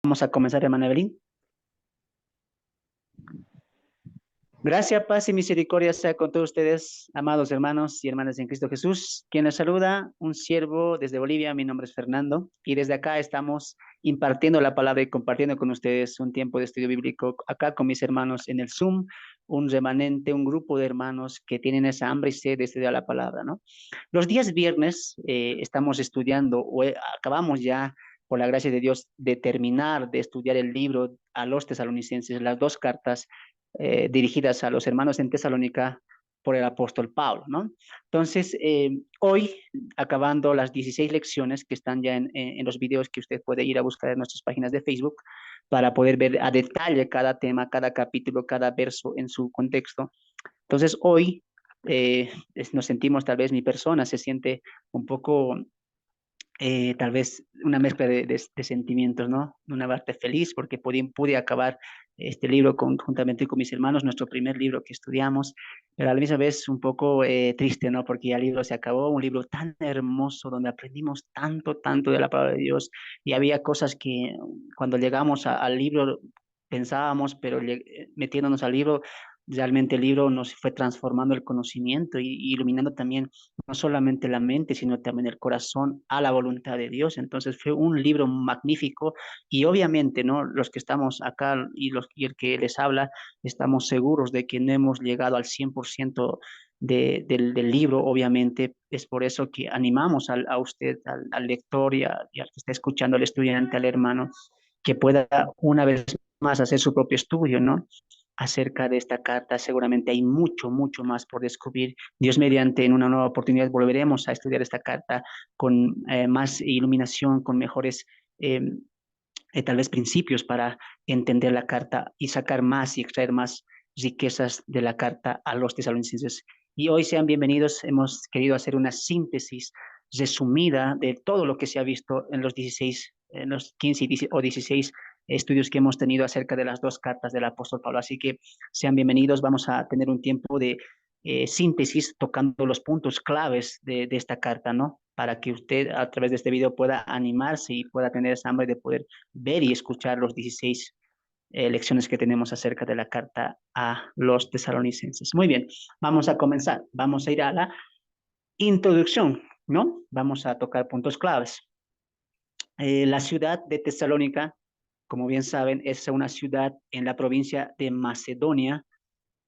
Vamos a comenzar, hermana Evelyn. Gracias, paz y misericordia sea con todos ustedes, amados hermanos y hermanas en Cristo Jesús. Quien les saluda, un siervo desde Bolivia. Mi nombre es Fernando y desde acá estamos impartiendo la palabra y compartiendo con ustedes un tiempo de estudio bíblico acá con mis hermanos en el Zoom, un remanente, un grupo de hermanos que tienen esa hambre y sed de estudiar la palabra, ¿no? Los días viernes estamos estudiando acabamos ya por la gracia de Dios, de terminar de estudiar el libro a los tesalonicenses, las dos cartas dirigidas a los hermanos en Tesalónica por el apóstol Pablo, ¿no? Entonces, hoy, acabando las 16 lecciones que están ya en los videos que usted puede ir a buscar en nuestras páginas de Facebook para poder ver a detalle cada tema, cada capítulo, cada verso en su contexto. Entonces, hoy nos sentimos, tal vez mi persona se siente un poco tal vez una mezcla de sentimientos, ¿no? Una parte feliz porque pude acabar este libro juntamente con mis hermanos, nuestro primer libro que estudiamos, pero a la misma vez un poco triste, ¿no? Porque ya el libro se acabó, un libro tan hermoso donde aprendimos tanto, tanto de la palabra de Dios y había cosas que cuando llegamos al libro pensábamos, pero metiéndonos al libro, realmente el libro nos fue transformando el conocimiento y iluminando también no solamente la mente, sino también el corazón a la voluntad de Dios. Entonces fue un libro magnífico y obviamente, ¿no? Los que estamos acá y el que les habla, estamos seguros de que no hemos llegado al 100% del libro, obviamente. Es por eso que animamos a usted, al lector y al que está escuchando, al estudiante, al hermano, que pueda una vez más hacer su propio estudio, ¿no? Acerca de esta carta. Seguramente hay mucho, mucho más por descubrir. Dios mediante, en una nueva oportunidad volveremos a estudiar esta carta con más iluminación, con mejores eh, tal vez principios para entender la carta y sacar más y extraer más riquezas de la carta a los tesalonicenses. Y hoy sean bienvenidos. Hemos querido hacer una síntesis resumida de todo lo que se ha visto en los 16, en los 15 o 16 estudios que hemos tenido acerca de las dos cartas del apóstol Pablo. Así que sean bienvenidos. Vamos a tener un tiempo de síntesis tocando los puntos claves de esta carta, ¿no? Para que usted a través de este video pueda animarse y pueda tener esa hambre de poder ver y escuchar los 16 lecciones que tenemos acerca de la carta a los tesalonicenses. Muy bien, vamos a comenzar. Vamos a ir a la introducción, ¿no? Vamos a tocar puntos claves. La ciudad de Tesalónica, como bien saben, es una ciudad en la provincia de Macedonia.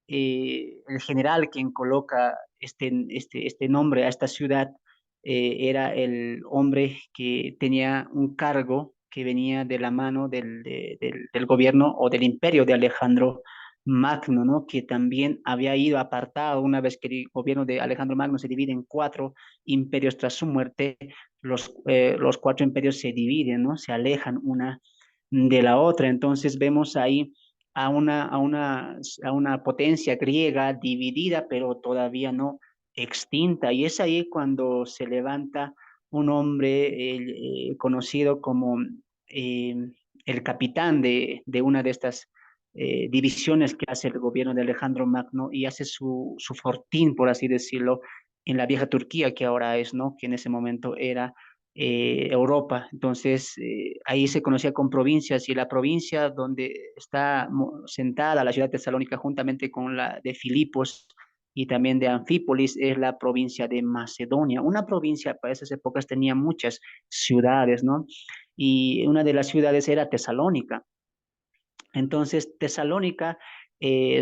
El general quien coloca este nombre a esta ciudad era el hombre que tenía un cargo que venía de la mano del gobierno o del imperio de Alejandro Magno, ¿no? Que también había ido apartado una vez que el gobierno de Alejandro Magno se divide en cuatro imperios tras su muerte, los cuatro imperios se dividen, ¿no? Se alejan una de la otra. Entonces vemos ahí a una potencia griega dividida, pero todavía no extinta. Y es ahí cuando se levanta un hombre conocido como eh, el capitán de una de estas divisiones que hace el gobierno de Alejandro Magno y hace su fortín, por así decirlo, en la vieja Turquía, que ahora es, ¿no? Que en ese momento era Europa. Entonces, ahí se conocía con provincias y la provincia donde está sentada la ciudad de Tesalónica juntamente con la de Filipos y también de Anfípolis es la provincia de Macedonia. Una provincia para esas épocas tenía muchas ciudades, ¿no? Y una de las ciudades era Tesalónica. Entonces, Tesalónica,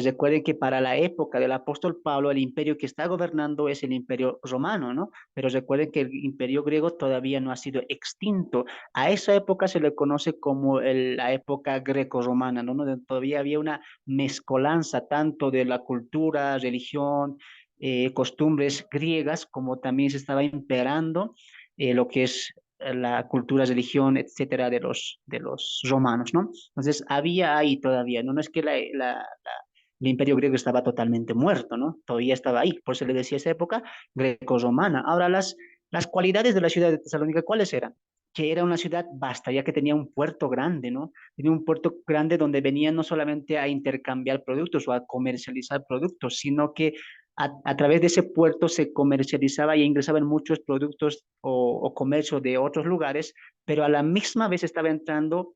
recuerden que para la época del apóstol Pablo, el imperio que está gobernando es el imperio romano, ¿no? Pero recuerden que el imperio griego todavía no ha sido extinto. A esa época se le conoce como la época greco-romana, ¿no? Donde todavía había una mezcolanza tanto de la cultura, religión, costumbres griegas, como también se estaba imperando lo que es la cultura, religión, etcétera, de los romanos, ¿no? Entonces, había ahí todavía, no es que el imperio griego estaba totalmente muerto, ¿no? Todavía estaba ahí, por eso le decía esa época greco-romana. Ahora, las cualidades de la ciudad de Tesalónica, ¿cuáles eran? Que era una ciudad vasta, ya que tenía un puerto grande, ¿no? Tenía un puerto grande donde venían no solamente a intercambiar productos o a comercializar productos, sino que a través de ese puerto se comercializaba y ingresaban muchos productos o comercio de otros lugares, pero a la misma vez estaba entrando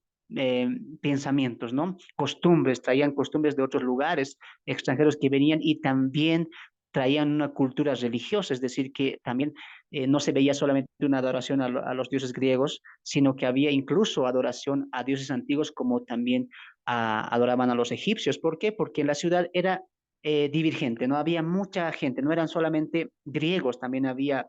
pensamientos, ¿no? Costumbres, traían costumbres de otros lugares, extranjeros que venían y también traían una cultura religiosa, es decir, que también no se veía solamente una adoración a los dioses griegos, sino que había incluso adoración a dioses antiguos como también adoraban a los egipcios. ¿Por qué? Porque la ciudad era divergente, no había mucha gente, no eran solamente griegos, también había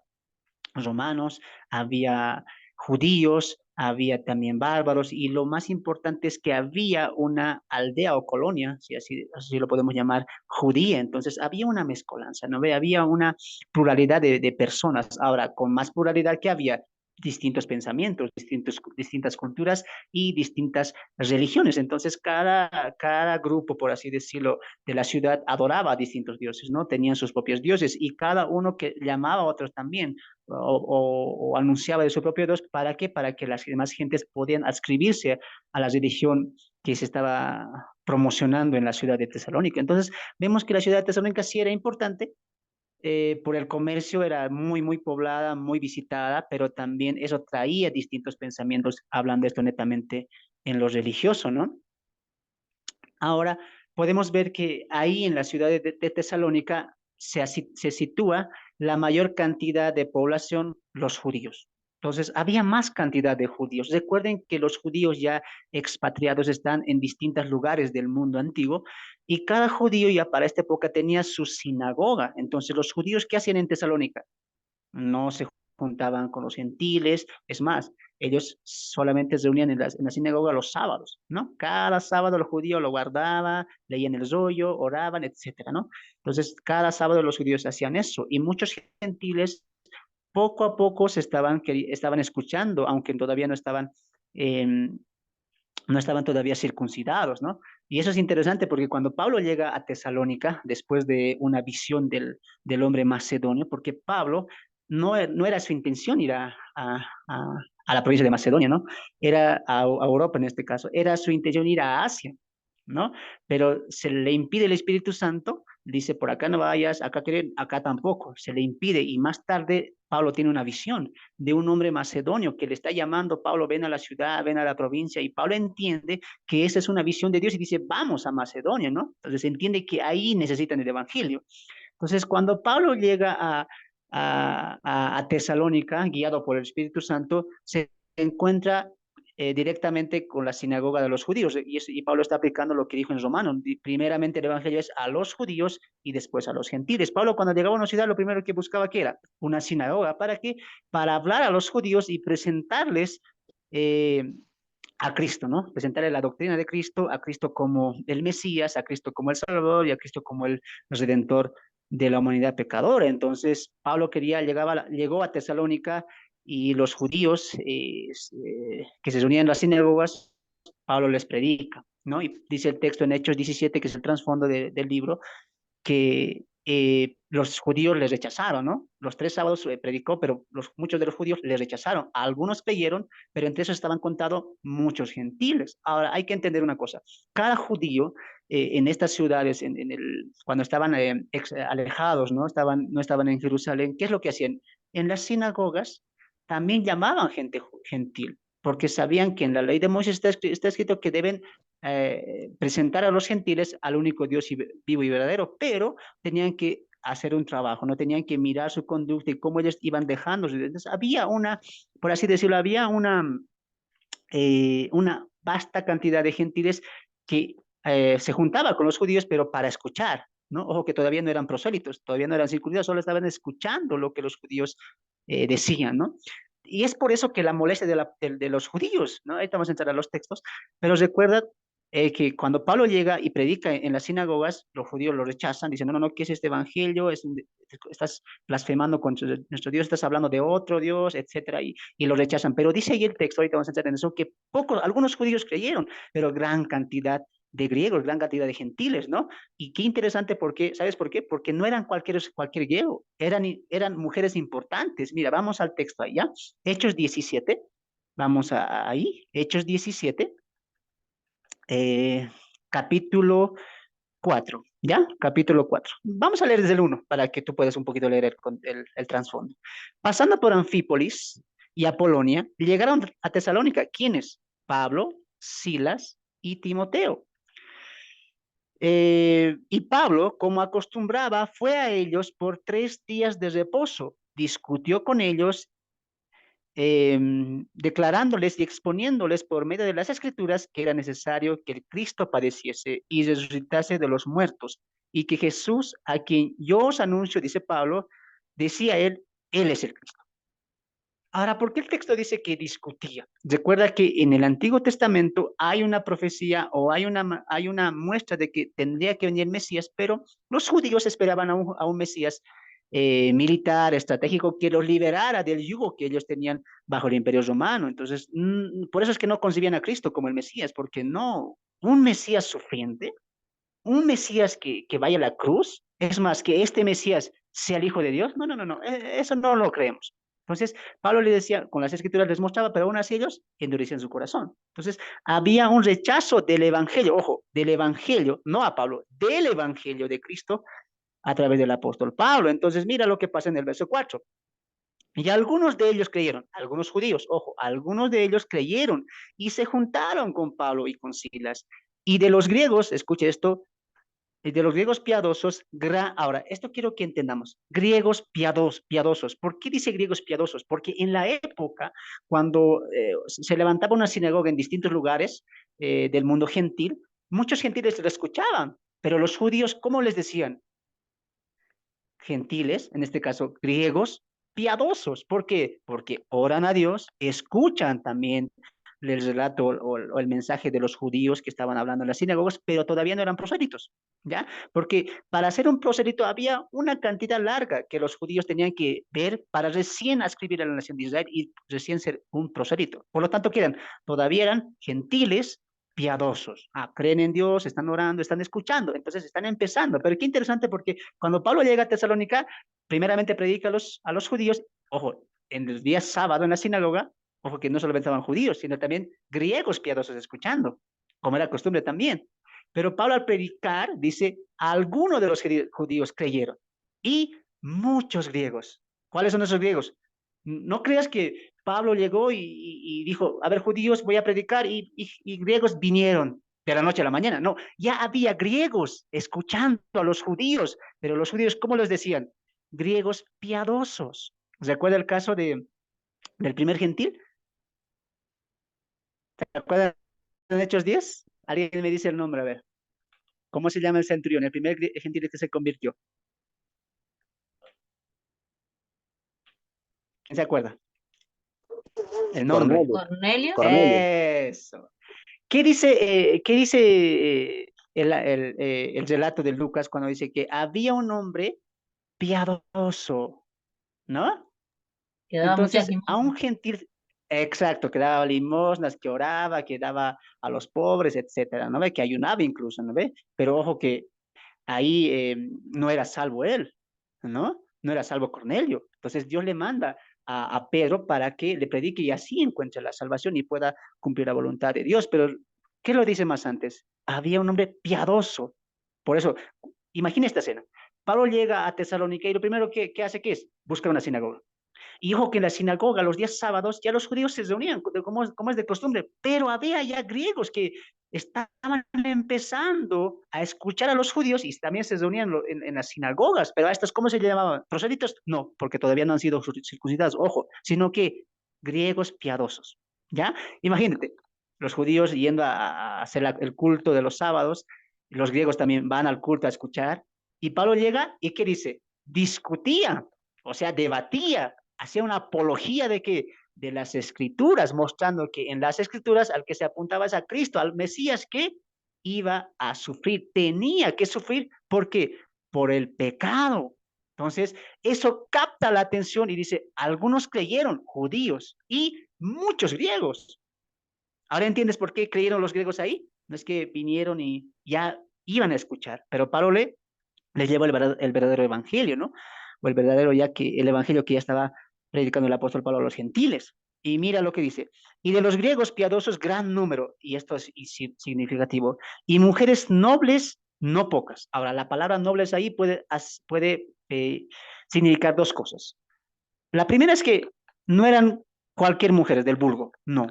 romanos, había judíos, había también bárbaros y lo más importante es que había una aldea o colonia, si así lo podemos llamar, judía. Entonces había una mezcolanza, ¿no ve? Había una pluralidad de personas. Ahora, con más pluralidad que había, distintos pensamientos, distintas culturas y distintas religiones. Entonces, cada grupo, por así decirlo, de la ciudad adoraba a distintos dioses, ¿no? Tenían sus propios dioses y cada uno que llamaba a otros también o anunciaba de su propio Dios. ¿Para qué? Para que las demás gentes podían adscribirse a la religión que se estaba promocionando en la ciudad de Tesalónica. Entonces, vemos que la ciudad de Tesalónica sí era importante, por el comercio era muy poblada, muy visitada, pero también eso traía distintos pensamientos, hablando esto netamente en lo religioso, ¿no? Ahora, podemos ver que ahí en la ciudad de Tesalónica se sitúa la mayor cantidad de población, los judíos. Entonces, había más cantidad de judíos. Recuerden que los judíos ya expatriados están en distintos lugares del mundo antiguo y cada judío ya para esta época tenía su sinagoga. Entonces, los judíos, ¿qué hacían en Tesalónica? No se juntaban con los gentiles, es más, ellos solamente se reunían en la sinagoga los sábados, ¿no? Cada sábado los judíos lo guardaban, leían el rollo, oraban, etcétera, ¿no? Entonces, cada sábado los judíos hacían eso y muchos gentiles poco a poco estaban escuchando, aunque todavía eh, no estaban todavía circuncidados, ¿no? Y eso es interesante porque cuando Pablo llega a Tesalónica, después de una visión del hombre macedonio, porque Pablo no era su intención ir a la provincia de Macedonia, ¿no? Era a Europa en este caso, era su intención ir a Asia, ¿no? Pero se le impide el Espíritu Santo, dice, por acá no vayas, acá tampoco, se le impide. Y más tarde Pablo tiene una visión de un hombre macedonio que le está llamando, Pablo, ven a la ciudad, ven a la provincia, y Pablo entiende que esa es una visión de Dios y dice, vamos a Macedonia, ¿no? Entonces entiende que ahí necesitan el Evangelio. Entonces, cuando Pablo llega a Tesalónica, guiado por el Espíritu Santo, se encuentra directamente con la sinagoga de los judíos. Y Pablo está aplicando lo que dijo en Romanos. Primeramente el Evangelio es a los judíos y después a los gentiles. Pablo cuando llegaba a una ciudad, lo primero que buscaba que era una sinagoga. ¿Para qué? Para hablar a los judíos y presentarles a Cristo, ¿no? Presentarle la doctrina de Cristo, a Cristo como el Mesías, a Cristo como el Salvador y a Cristo como el Redentor de la humanidad pecadora. Entonces, Pablo llegó a Tesalónica y los judíos que se reunían en las sinagogas, Pablo les predica, ¿no? Y dice el texto en Hechos 17, que es el trasfondo del libro, que los judíos les rechazaron, ¿no? Los 3 sábados predicó, pero muchos de los judíos les rechazaron. Algunos creyeron, pero entre esos estaban contados muchos gentiles. Ahora, hay que entender una cosa. Cada judío en estas ciudades, cuando estaban alejados, no estaban en Jerusalén, ¿qué es lo que hacían? En las sinagogas también llamaban gente gentil, porque sabían que en la ley de Moisés está escrito que deben presentar a los gentiles al único Dios vivo y verdadero, pero tenían que hacer un trabajo, no tenían que mirar su conducta y cómo ellos iban dejando. Entonces, había por así decirlo, había una vasta cantidad de gentiles que se juntaba con los judíos, pero para escuchar, ¿no? Ojo que todavía no eran prosélitos, todavía no eran circuncidados, solo estaban escuchando lo que los judíos decían, ¿no? Y es por eso que la molestia de los judíos, ¿no? Ahí vamos a entrar a los textos, pero recuerda que cuando Pablo llega y predica en las sinagogas, los judíos lo rechazan, dicen, no, ¿qué es este evangelio? Estás blasfemando contra nuestro Dios, estás hablando de otro Dios, etcétera, y lo rechazan. Pero dice ahí el texto, ahorita vamos a entrar en eso, que algunos judíos creyeron, pero gran cantidad de griegos, gran cantidad de gentiles, ¿no? Y qué interesante, ¿sabes por qué? Porque no eran cualquier griego, eran mujeres importantes. Mira, vamos al texto allá, Hechos 17, vamos ahí, Hechos 17, eh, capítulo 4, ¿ya? Capítulo 4. Vamos a leer desde el 1 para que tú puedas un poquito leer el trasfondo. Pasando por Anfípolis y Apolonia, llegaron a Tesalónica. ¿Quiénes? Pablo, Silas y Timoteo. Y Pablo, como acostumbraba, fue a ellos por 3 días de reposo, discutió con ellos, declarándoles y exponiéndoles por medio de las escrituras que era necesario que el Cristo padeciese y resucitase de los muertos, y que Jesús, a quien yo os anuncio, dice Pablo, decía él es el Cristo. Ahora, ¿por qué el texto dice que discutía? Recuerda que en el Antiguo Testamento hay una profecía o hay una muestra de que tendría que venir el Mesías, pero los judíos esperaban a un Mesías militar, estratégico, que los liberara del yugo que ellos tenían bajo el Imperio Romano. Entonces, por eso es que no concibían a Cristo como el Mesías, porque no, un Mesías sufriente, un Mesías que vaya a la cruz, es más, que este Mesías sea el Hijo de Dios, no, no, no, no, eso no lo creemos. Entonces, Pablo le decía, con las escrituras les mostraba, pero aún así ellos endurecían su corazón. Entonces, había un rechazo del Evangelio, ojo, del Evangelio, no a Pablo, del Evangelio de Cristo a través del apóstol Pablo. Entonces, mira lo que pasa en el verso 4. Y algunos de ellos creyeron, algunos judíos, ojo, algunos de ellos creyeron y se juntaron con Pablo y con Silas. Y de los griegos, escuche esto, y de los griegos piadosos, ahora, esto quiero que entendamos, griegos piadosos. ¿Por qué dice griegos piadosos? Porque en la época, cuando se levantaba una sinagoga en distintos lugares del mundo gentil, muchos gentiles lo escuchaban, pero los judíos, ¿cómo les decían? Gentiles, en este caso griegos, piadosos. ¿Por qué? Porque oran a Dios, escuchan también el relato o el mensaje de los judíos que estaban hablando en las sinagogas, pero todavía no eran prosélitos, ¿ya? Porque para ser un prosélito había una cantidad larga que los judíos tenían que ver para recién escribir a la nación de Israel y recién ser un prosélito. Por lo tanto, ¿qué eran? Todavía eran gentiles piadosos. Creen en Dios, están orando, están escuchando, entonces están empezando. Pero qué interesante porque cuando Pablo llega a Tesalónica, primeramente predica a los judíos, ojo, en los días sábado en la sinagoga, ojo que no solo estaban judíos, sino también griegos piadosos escuchando, como era costumbre también. Pero Pablo al predicar dice, algunos de los judíos creyeron y muchos griegos. ¿Cuáles son esos griegos? No creas que Pablo llegó y dijo, a ver, judíos, voy a predicar y griegos vinieron de la noche a la mañana. No, ya había griegos escuchando a los judíos, pero los judíos, ¿cómo les decían? Griegos piadosos. ¿Recuerda el caso del primer gentil? ¿Se acuerdan de Hechos 10? Alguien me dice el nombre, a ver. ¿Cómo se llama el centurión, el primer gentil que se convirtió? ¿Quién se acuerda? El nombre. Cornelio. Cornelio. Cornelio. Eso. ¿Qué dice el relato de Lucas cuando dice que había un hombre piadoso, ¿no? Que daba muchas Entonces, a un limosnas. gentil, exacto, que daba limosnas, que oraba, que daba a los pobres, etcétera, ¿no ve? Que ayunaba incluso, ¿no ve? Pero ojo que ahí no era salvo él, ¿no? No era salvo Cornelio. Entonces Dios le manda a Pedro para que le predique y así encuentre la salvación y pueda cumplir la voluntad de Dios. Pero, ¿qué lo dice más antes? Había un hombre piadoso. Por eso, imagina esta escena. Pablo llega a Tesalónica y lo primero que hace, ¿qué es? Busca una sinagoga. Y ojo que en la sinagoga, los días sábados, ya los judíos se reunían, como es de costumbre, pero había ya griegos que estaban empezando a escuchar a los judíos y también se reunían en las sinagogas, pero a estos, ¿cómo se llamaban? ¿Proselitos? No, porque todavía no han sido circuncidados, ojo, sino que griegos piadosos, ¿ya? Imagínate, los judíos yendo a hacer el culto de los sábados, los griegos también van al culto a escuchar, y Pablo llega y ¿qué dice? Discutía, o sea, debatía, hacía una apología de que de las escrituras, mostrando que en las escrituras al que se apuntaba es a Cristo, al Mesías que iba a sufrir, tenía que sufrir, ¿por qué? Por el pecado. Entonces, eso capta la atención y dice, algunos creyeron, judíos y muchos griegos. Ahora entiendes por qué creyeron los griegos ahí. No es que vinieron y ya iban a escuchar, pero Pablo le lleva el verdadero evangelio, ¿no? O el verdadero el evangelio que ya estaba predicando el apóstol Pablo a los gentiles. Y mira lo que dice, y de los griegos piadosos gran número, y esto es significativo, y mujeres nobles no pocas. Ahora, la palabra nobles ahí puede significar dos cosas. La primera es que no eran cualquier mujer del vulgo, no.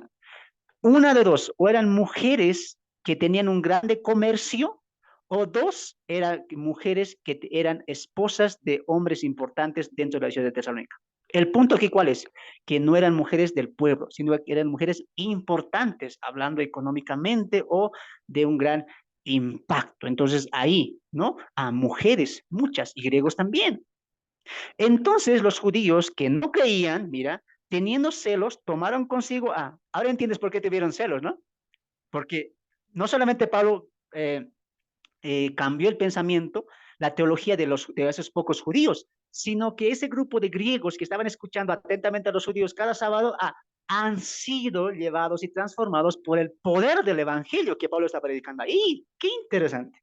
Una de dos, o eran mujeres que tenían un grande comercio, o dos, eran mujeres que eran esposas de hombres importantes dentro de la ciudad de Tesalónica. El punto aquí, ¿cuál es? Que no eran mujeres del pueblo, sino que eran mujeres importantes, hablando económicamente o de un gran impacto. Entonces, ahí, ¿no? A mujeres, muchas, y griegos también. Entonces, los judíos que no creían, mira, teniendo celos, tomaron consigo a... Ahora entiendes por qué tuvieron celos, ¿no? Porque no solamente Pablo cambió el pensamiento, la teología de esos pocos judíos, sino que ese grupo de griegos que estaban escuchando atentamente a los judíos cada sábado han sido llevados y transformados por el poder del evangelio que Pablo está predicando ahí. ¡Qué interesante!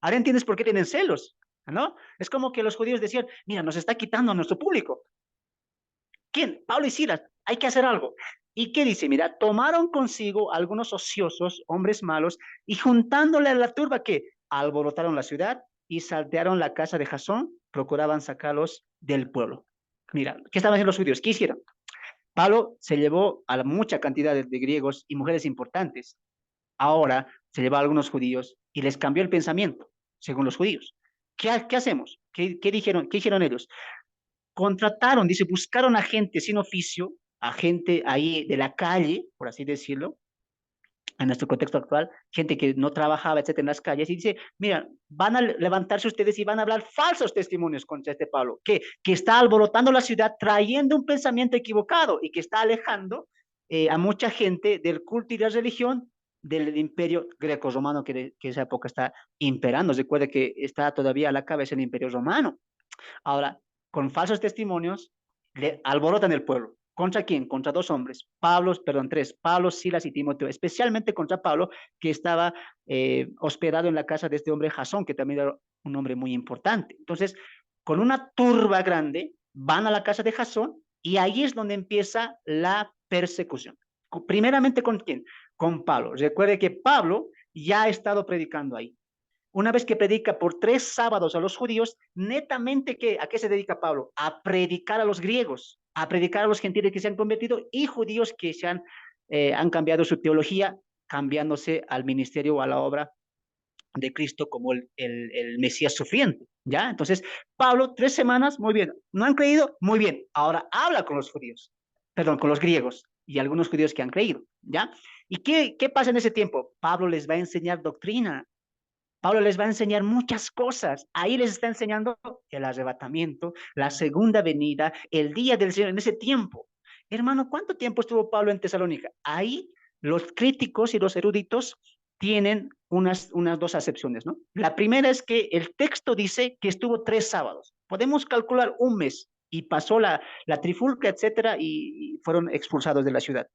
Ahora entiendes por qué tienen celos, ¿no? Es como que los judíos decían, mira, nos está quitando a nuestro público. ¿Quién? Pablo y Silas, hay que hacer algo. ¿Y qué dice? Mira, tomaron consigo algunos ociosos, hombres malos, y juntándole a la turba que alborotaron la ciudad y saltearon la casa de Jasón, procuraban sacarlos del pueblo. Mira, ¿qué estaban haciendo los judíos? ¿Qué hicieron? Pablo se llevó a la mucha cantidad de griegos y mujeres importantes. Ahora se llevó a algunos judíos y les cambió el pensamiento, según los judíos. ¿Qué hacemos? ¿Qué dijeron? ¿Qué hicieron ellos? Contrataron, dice, buscaron a gente sin oficio, a gente ahí de la calle, por así decirlo, en nuestro contexto actual, gente que no trabajaba, etcétera, en las calles, y dice, mira, van a levantarse ustedes y van a hablar falsos testimonios contra este Pablo, que está alborotando la ciudad, trayendo un pensamiento equivocado y que está alejando a mucha gente del culto y la religión del imperio greco-romano que esa época está imperando. Recuerde que está todavía a la cabeza el imperio romano. Ahora, con falsos testimonios, le alborotan el pueblo. ¿Contra quién? Contra dos hombres, tres, Pablo, Silas y Timoteo, especialmente contra Pablo, que estaba hospedado en la casa de este hombre Jasón, que también era un hombre muy importante. Entonces, con una turba grande, van a la casa de Jasón y ahí es donde empieza la persecución. Primeramente, ¿con quién? Con Pablo. Recuerde que Pablo ya ha estado predicando ahí. Una vez que predica por 3 sábados a los judíos, netamente, ¿a qué se dedica Pablo? A predicar a los griegos, a predicar a los gentiles que se han convertido y judíos que han cambiado su teología, cambiándose al ministerio o a la obra de Cristo como el Mesías sufriente, ¿ya? Entonces, Pablo, 3 semanas, muy bien. ¿No han creído? Muy bien. Ahora habla con los judíos, perdón, con los griegos y algunos judíos que han creído, ¿ya? ¿Y qué pasa en ese tiempo? Pablo les va a enseñar doctrina, Pablo les va a enseñar muchas cosas. Ahí les está enseñando el arrebatamiento, la segunda venida, el día del Señor en ese tiempo. Hermano, ¿cuánto tiempo estuvo Pablo en Tesalónica? Ahí los críticos y los eruditos tienen unas dos acepciones, ¿no? La primera es que el texto dice que estuvo 3 sábados. Podemos calcular un mes y pasó la trifulca, etcétera, y fueron expulsados de la ciudad.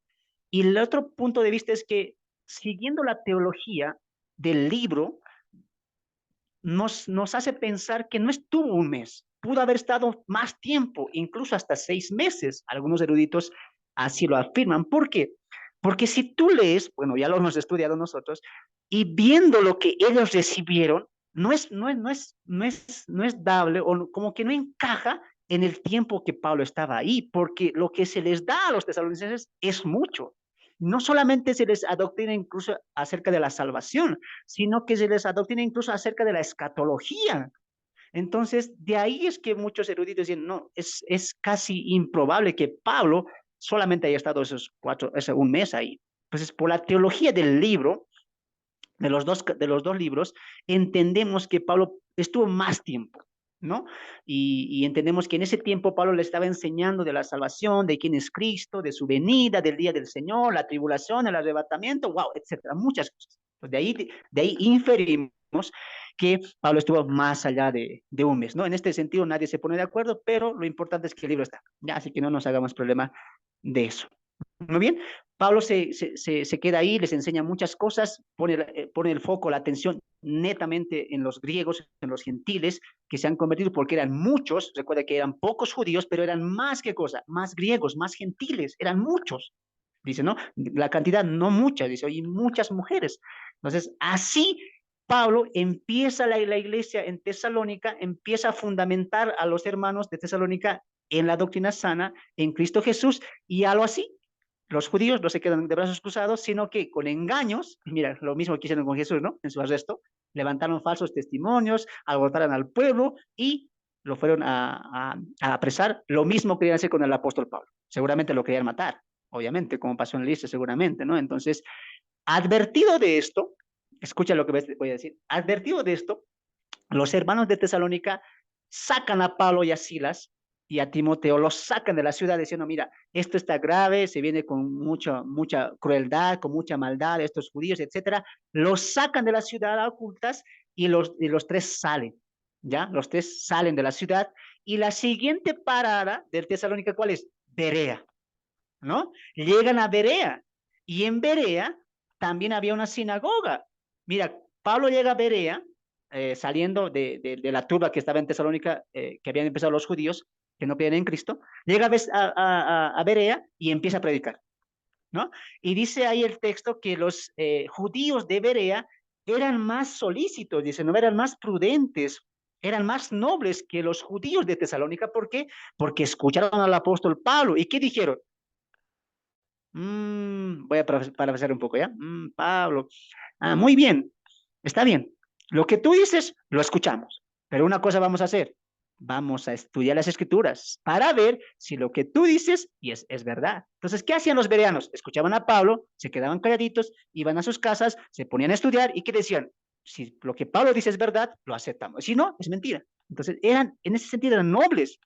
Y el otro punto de vista es que siguiendo la teología del libro, nos hace pensar que no estuvo un mes, pudo haber estado más tiempo, incluso hasta 6 meses. Algunos eruditos así lo afirman. ¿Por qué? Porque si tú lees, bueno, ya lo hemos estudiado nosotros, y viendo lo que ellos recibieron, no es dable o como que no encaja en el tiempo que Pablo estaba ahí, porque lo que se les da a los tesalonicenses es mucho. No solamente se les adoctrina incluso acerca de la salvación, sino que se les adoctrina incluso acerca de la escatología. Entonces, de ahí es que muchos eruditos dicen, no, es casi improbable que Pablo solamente haya estado un mes ahí. Entonces, por la teología del libro, de los dos libros, entendemos que Pablo estuvo más tiempo, ¿no? Y entendemos que en ese tiempo Pablo le estaba enseñando de la salvación, de quién es Cristo, de su venida, del día del Señor, la tribulación, el arrebatamiento, wow, etcétera, muchas cosas. Pues de ahí inferimos que Pablo estuvo más allá de un mes, ¿no? En este sentido nadie se pone de acuerdo, pero lo importante es que el libro está, ya, así que no nos hagamos problema de eso. Muy bien, Pablo se queda ahí, les enseña muchas cosas, pone el foco, la atención netamente en los griegos, en los gentiles que se han convertido, porque eran muchos. Recuerda que eran pocos judíos, pero eran más que cosa, más griegos, más gentiles, eran muchos. Dice, ¿no? La cantidad no mucha, dice, y muchas mujeres. Entonces, así Pablo empieza la iglesia en Tesalónica, empieza a fundamentar a los hermanos de Tesalónica en la doctrina sana, en Cristo Jesús, y algo así los judíos no se quedan de brazos cruzados, sino que con engaños, mira, lo mismo que hicieron con Jesús, ¿no? En su arresto, levantaron falsos testimonios, alborotaron al pueblo y lo fueron a apresar. Lo mismo querían hacer con el apóstol Pablo. Seguramente lo querían matar, obviamente, como pasó en el Listra, seguramente, ¿no? Entonces, advertido de esto, escucha lo que voy a decir, advertido de esto, los hermanos de Tesalónica sacan a Pablo y a Silas y a Timoteo, los sacan de la ciudad diciendo, mira, esto está grave, se viene con mucha crueldad, con mucha maldad, estos judíos, etcétera. Los sacan de la ciudad a ocultas y los tres salen, ¿ya? Los tres salen de la ciudad y la siguiente parada del Tesalónica, ¿cuál es? Berea, ¿no? Llegan a Berea y en Berea también había una sinagoga. Mira, Pablo llega a Berea, saliendo de la turba que estaba en Tesalónica, que habían empezado los judíos, que no creían en Cristo, llega a Berea y empieza a predicar, ¿no? Y dice ahí el texto que los judíos de Berea eran más solícitos, dice, no eran más prudentes, eran más nobles que los judíos de Tesalónica. ¿Por qué? Porque escucharon al apóstol Pablo. ¿Y qué dijeron? Voy a parafrasear un poco, ¿ya? Pablo. Muy bien, está bien. Lo que tú dices, lo escuchamos. Pero una cosa vamos a hacer. Vamos a estudiar las escrituras para ver si lo que tú dices y es verdad. Entonces, ¿qué hacían los bereanos? Escuchaban a Pablo, se quedaban calladitos, iban a sus casas, se ponían a estudiar y ¿qué decían? Si lo que Pablo dice es verdad, lo aceptamos. Si no, es mentira. Entonces, en ese sentido, eran nobles.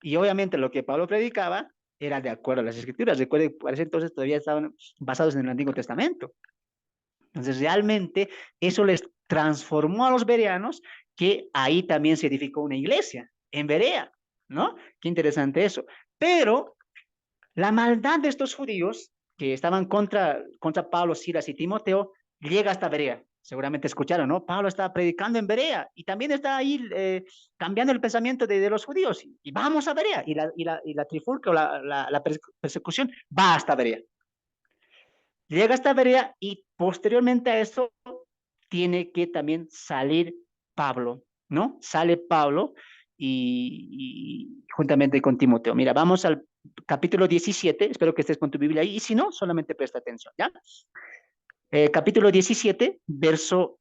Y obviamente lo que Pablo predicaba era de acuerdo a las escrituras. Recuerden, por ese entonces todavía estaban basados en el Antiguo Testamento. Entonces, realmente eso les transformó a los bereanos, que ahí también se edificó una iglesia, en Berea, ¿no? Qué interesante eso. Pero la maldad de estos judíos que estaban contra Pablo, Silas y Timoteo llega hasta Berea. Seguramente escucharon, ¿no? Pablo estaba predicando en Berea y también está ahí cambiando el pensamiento de los judíos. Y vamos a Berea. Y la trifulca o la persecución va hasta Berea. Llega hasta Berea y posteriormente a eso tiene que también salir Pablo, ¿no? Sale Pablo y juntamente con Timoteo. Mira, vamos al capítulo 17, espero que estés con tu Biblia ahí, y si no, solamente presta atención, ¿ya? Capítulo 17, verso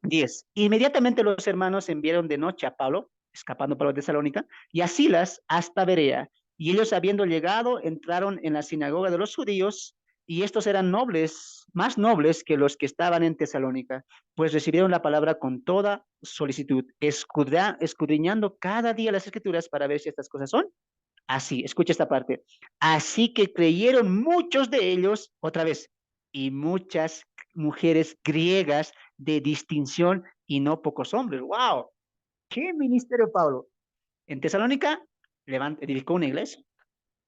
10. Inmediatamente los hermanos enviaron de noche a Pablo, escapando por la Tesalónica, y a Silas hasta Berea. Y ellos, habiendo llegado, entraron en la sinagoga de los judíos, y estos eran nobles, más nobles que los que estaban en Tesalónica, pues recibieron la palabra con toda solicitud, escudriñando cada día las escrituras para ver si estas cosas son así. Escucha esta parte. Así que creyeron muchos de ellos, otra vez, y muchas mujeres griegas de distinción y no pocos hombres. ¡Wow! ¿Qué ministerio, Pablo? En Tesalónica edificó una iglesia,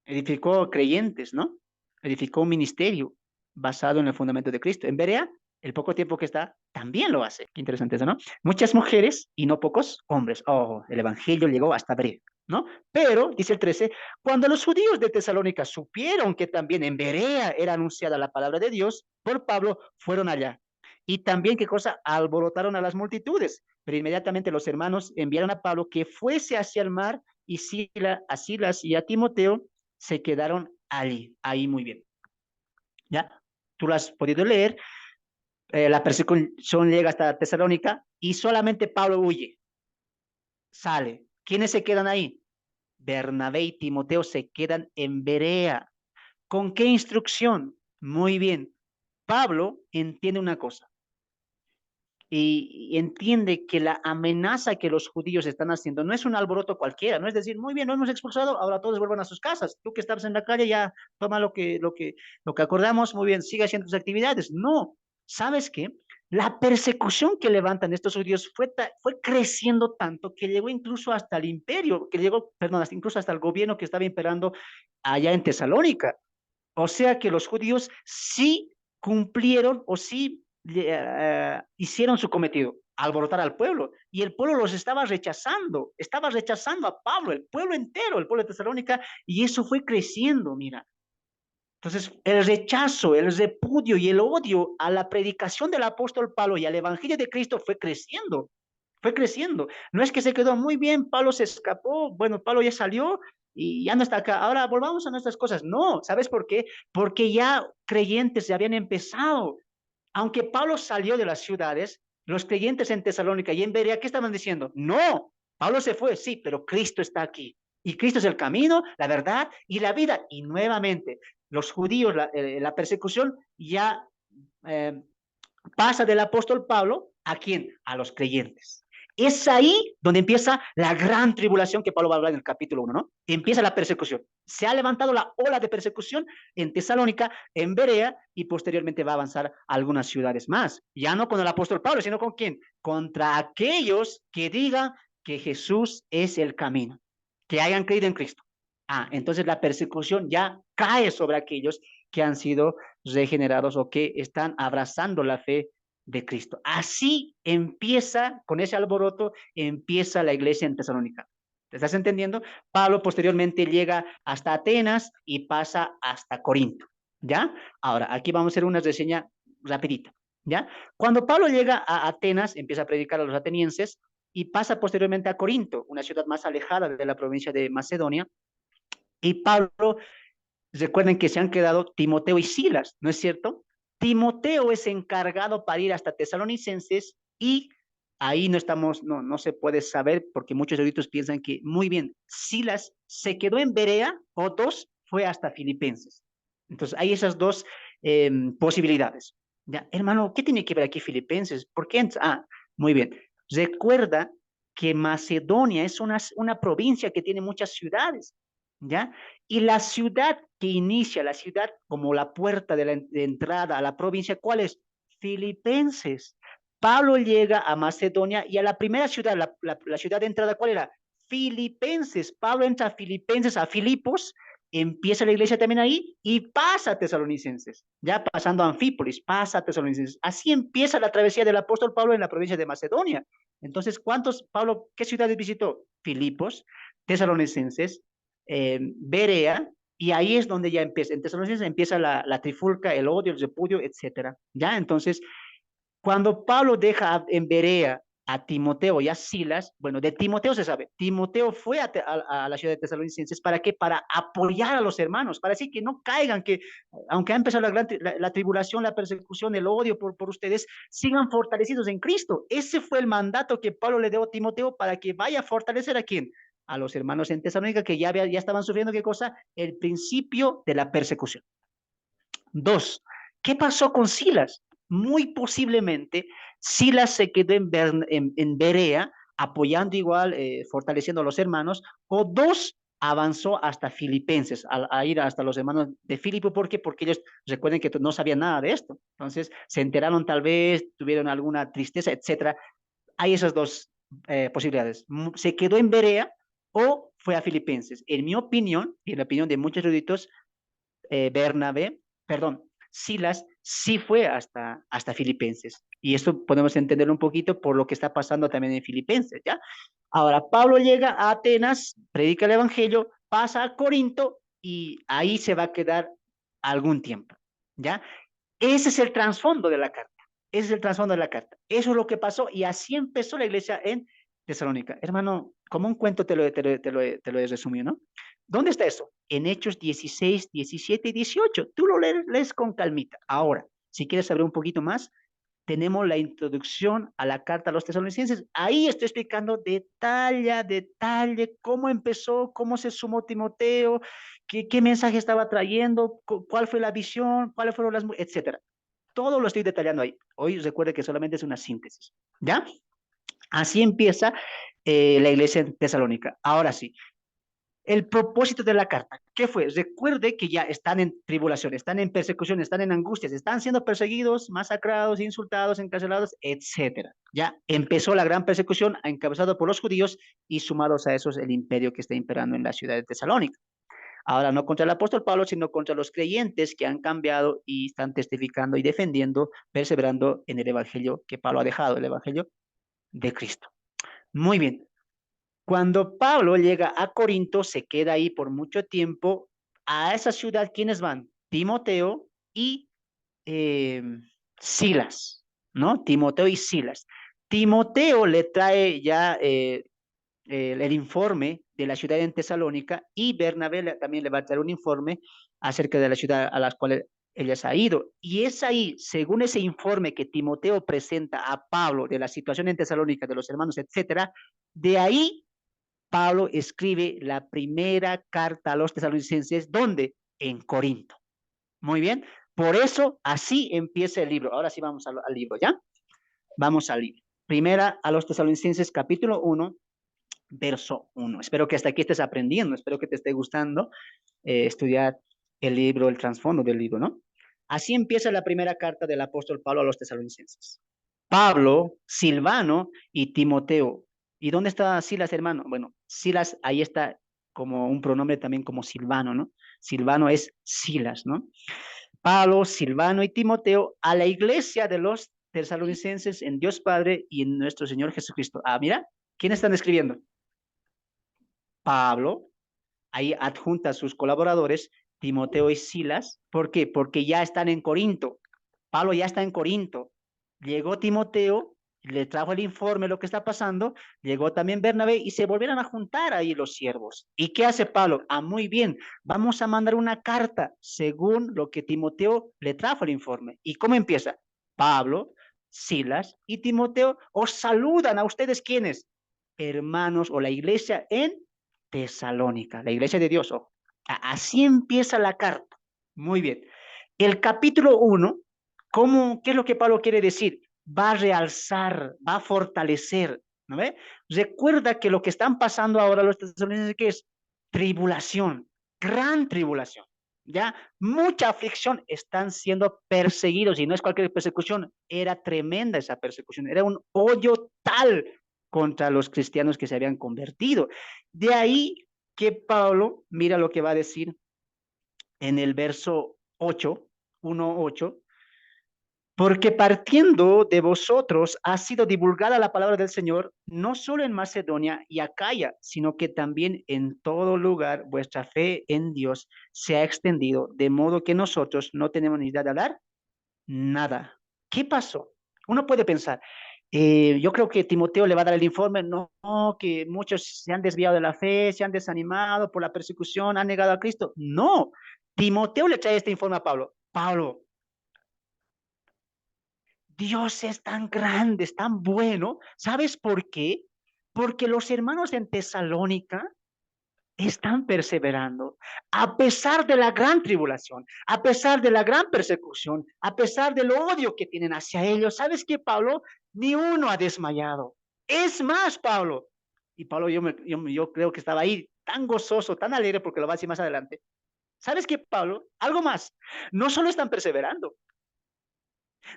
edificó creyentes, ¿no? Edificó un ministerio basado en el fundamento de Cristo. En Berea, el poco tiempo que está, también lo hace. Qué interesante eso, ¿no? Muchas mujeres y no pocos hombres. Oh, el evangelio llegó hasta Berea, ¿no? Pero, dice el 13, cuando los judíos de Tesalónica supieron que también en Berea era anunciada la palabra de Dios por Pablo, fueron allá. Y también, ¿qué cosa? Alborotaron a las multitudes. Pero inmediatamente los hermanos enviaron a Pablo que fuese hacia el mar y a Silas y a Timoteo se quedaron ahí muy bien. ¿Ya? Tú lo has podido leer. La persecución llega hasta Tesalónica y solamente Pablo huye, sale. ¿Quiénes se quedan ahí? Bernabé y Timoteo se quedan en Berea. ¿Con qué instrucción? Muy bien. Pablo entiende una cosa y entiende que la amenaza que los judíos están haciendo no es un alboroto cualquiera, no es decir, muy bien, no hemos expulsado, ahora todos vuelvan a sus casas, tú que estabas en la calle ya toma lo que acordamos, muy bien, sigue haciendo tus actividades. No, ¿sabes qué? La persecución que levantan estos judíos fue creciendo tanto que llegó incluso hasta el imperio, que llegó, perdón, incluso hasta el gobierno que estaba imperando allá en Tesalónica. O sea que los judíos sí cumplieron o sí hicieron su cometido, alborotar al pueblo. Y el pueblo los estaba rechazando a Pablo, el pueblo entero, el pueblo de Tesalónica, y eso fue creciendo, mira. Entonces, el rechazo, el repudio y el odio a la predicación del apóstol Pablo y al evangelio de Cristo fue creciendo, fue creciendo. No es que se quedó muy bien, Pablo se escapó, bueno, Pablo ya salió, y ya no está acá, ahora volvamos a nuestras cosas. No, ¿sabes por qué? Porque ya creyentes ya habían empezado. Aunque Pablo salió de las ciudades, los creyentes en Tesalónica y en Berea, ¿qué estaban diciendo? No, Pablo se fue, sí, pero Cristo está aquí. Y Cristo es el camino, la verdad y la vida. Y nuevamente, los judíos, la persecución ya eh, pasa del apóstol Pablo a quién? A los creyentes. Es ahí donde empieza la gran tribulación que Pablo va a hablar en el capítulo 1, ¿no? Empieza la persecución. Se ha levantado la ola de persecución en Tesalónica, en Berea, y posteriormente va a avanzar a algunas ciudades más. Ya no con el apóstol Pablo, sino con quién? Contra aquellos que digan que Jesús es el camino, que hayan creído en Cristo. Entonces la persecución ya cae sobre aquellos que han sido regenerados o que están abrazando la fe de Cristo. Así empieza, con ese alboroto, empieza la iglesia en Tesalónica. ¿Te estás entendiendo? Pablo posteriormente llega hasta Atenas y pasa hasta Corinto. ¿Ya? Ahora, aquí vamos a hacer una reseña rapidita. ¿Ya? Cuando Pablo llega a Atenas, empieza a predicar a los atenienses y pasa posteriormente a Corinto, una ciudad más alejada de la provincia de Macedonia. Y Pablo, recuerden que se han quedado Timoteo y Silas, ¿no es cierto? Timoteo es encargado para ir hasta Tesalonicenses y ahí no estamos, no se puede saber porque muchos eruditos piensan que, muy bien, Silas se quedó en Berea o dos fue hasta Filipenses. Entonces hay esas dos posibilidades. Ya, hermano, ¿qué tiene que ver aquí Filipenses? ¿Por qué? Muy bien. Recuerda que Macedonia es una provincia que tiene muchas ciudades, ¿ya? Y la ciudad que inicia, la ciudad como la puerta de entrada a la provincia, ¿cuál es? Filipenses. Pablo llega a Macedonia y a la primera ciudad, la ciudad de entrada, ¿cuál era? Filipenses. Pablo entra a Filipenses, a Filipos, empieza la iglesia también ahí y pasa a Tesalonicenses, ya pasando a Anfípolis, pasa a Tesalonicenses. Así empieza la travesía del apóstol Pablo en la provincia de Macedonia. Entonces, Pablo, qué ciudades visitó? Filipos, Tesalonicenses, Berea, y ahí es donde ya empieza, en Tesalonicenses empieza la trifulca, el odio, el repudio, etcétera. Ya, entonces, cuando Pablo deja en Berea a Timoteo y a Silas, bueno, de Timoteo se sabe, Timoteo fue a la ciudad de Tesalonicenses, ¿para qué? Para apoyar a los hermanos, para decir que no caigan, que aunque ha empezado la tribulación, la persecución, el odio por ustedes, sigan fortalecidos en Cristo. Ese fue el mandato que Pablo le dio a Timoteo para que vaya a fortalecer a quién, a los hermanos en Tesalónica que ya estaban sufriendo, ¿qué cosa? El principio de la persecución. Dos, ¿qué pasó con Silas? Muy posiblemente Silas se quedó en Berea, apoyando igual, fortaleciendo a los hermanos, o dos, avanzó hasta Filipenses, a ir hasta los hermanos de Filipo. ¿Por qué? Porque ellos recuerden que no sabían nada de esto. Entonces, se enteraron tal vez, tuvieron alguna tristeza, etcétera. Hay esas dos posibilidades. Se quedó en Berea o fue a Filipenses. En mi opinión, y en la opinión de muchos eruditos, Bernabé, perdón, Silas sí fue hasta Filipenses. Y esto podemos entenderlo un poquito por lo que está pasando también en Filipenses, ¿ya? Ahora, Pablo llega a Atenas, predica el evangelio, pasa a Corinto y ahí se va a quedar algún tiempo, ¿ya? Ese es el trasfondo de la carta. Ese es el trasfondo de la carta. Eso es lo que pasó y así empezó la iglesia en Tesalónica. Hermano, como un cuento te lo he resumido, ¿no? ¿Dónde está eso? En Hechos 16, 17 y 18. Tú lo lees con calmita. Ahora, si quieres saber un poquito más, tenemos la introducción a la carta a los tesalonicenses. Ahí estoy explicando detalle a detalle cómo empezó, cómo se sumó Timoteo, qué mensaje estaba trayendo, cuál fue la visión, cuáles fueron las, etcétera. Todo lo estoy detallando ahí. Hoy recuerde que solamente es una síntesis. ¿Ya? Así empieza la iglesia en Tesalónica. Ahora sí, el propósito de la carta, ¿qué fue? Recuerde que ya están en tribulación, están en persecución, están en angustias, están siendo perseguidos, masacrados, insultados, encarcelados, etcétera. Ya empezó la gran persecución encabezada por los judíos y sumados a esos el imperio que está imperando en la ciudad de Tesalónica. Ahora no contra el apóstol Pablo, sino contra los creyentes que han cambiado y están testificando y defendiendo, perseverando en el evangelio que Pablo ha dejado, el evangelio de Cristo. Muy bien. Cuando Pablo llega a Corinto, se queda ahí por mucho tiempo. A esa ciudad, ¿quiénes van? Timoteo y eh, Silas, ¿no? Timoteo y Silas. Timoteo le trae ya el informe de la ciudad en Tesalónica y Bernabé también le va a dar un informe acerca de la ciudad a las cuales ella se ha ido. Y es ahí, según ese informe que Timoteo presenta a Pablo de la situación en Tesalónica, de los hermanos, etcétera, de ahí Pablo escribe la primera carta a los tesalonicenses, ¿dónde? En Corinto. Muy bien, por eso así empieza el libro. Ahora sí vamos al libro, ¿ya? Vamos al libro. Primera a los tesalonicenses, capítulo 1, verso 1. Espero que hasta aquí estés aprendiendo, espero que te esté gustando estudiar el libro, el trasfondo del libro, ¿no? Así empieza la primera carta del apóstol Pablo a los tesalonicenses. Pablo, Silvano y Timoteo. ¿Y dónde está Silas, hermano? Bueno, Silas ahí está como un pronombre también como Silvano, ¿no? Silvano es Silas, ¿no? Pablo, Silvano y Timoteo a la iglesia de los tesalonicenses en Dios Padre y en nuestro Señor Jesucristo. Ah, mira, ¿quién están escribiendo? Pablo, ahí adjunta a sus colaboradores, Timoteo y Silas. ¿Por qué? Porque ya están en Corinto. Pablo ya está en Corinto. Llegó Timoteo, le trajo el informe de lo que está pasando, llegó también Bernabé y se volvieron a juntar ahí los siervos. ¿Y qué hace Pablo? Ah, muy bien, vamos a mandar una carta según lo que Timoteo le trajo el informe. ¿Y cómo empieza? Pablo, Silas y Timoteo os saludan a ustedes, ¿quiénes? Hermanos o la iglesia en Tesalónica, la iglesia de Dios. Oh. Así empieza la carta. Muy bien. El capítulo 1, ¿qué es lo que Pablo quiere decir? Va a realzar, va a fortalecer, ¿no ve? Recuerda que lo que están pasando ahora los tesalonicenses que es tribulación, gran tribulación, ¿ya? Mucha aflicción, están siendo perseguidos y no es cualquier persecución, era tremenda esa persecución, era un odio tal contra los cristianos que se habían convertido. De ahí que Pablo, mira lo que va a decir en el verso 8, 1:8, porque partiendo de vosotros ha sido divulgada la palabra del Señor, no solo en Macedonia y Acaya, sino que también en todo lugar vuestra fe en Dios se ha extendido, de modo que nosotros no tenemos ni idea de hablar nada. ¿Qué pasó? Uno puede pensar, yo creo que Timoteo le va a dar el informe, no, que muchos se han desviado de la fe, se han desanimado por la persecución, han negado a Cristo. No, Timoteo le trae este informe a Pablo. Pablo, Dios es tan grande, es tan bueno. ¿Sabes por qué? Porque los hermanos en Tesalónica están perseverando, a pesar de la gran tribulación, a pesar de la gran persecución, a pesar del odio que tienen hacia ellos. ¿Sabes qué, Pablo? Ni uno ha desmayado. Es más, Pablo. Y Pablo, yo creo que estaba ahí tan gozoso, tan alegre, porque lo va a decir más adelante. ¿Sabes qué, Pablo? Algo más. No solo están perseverando,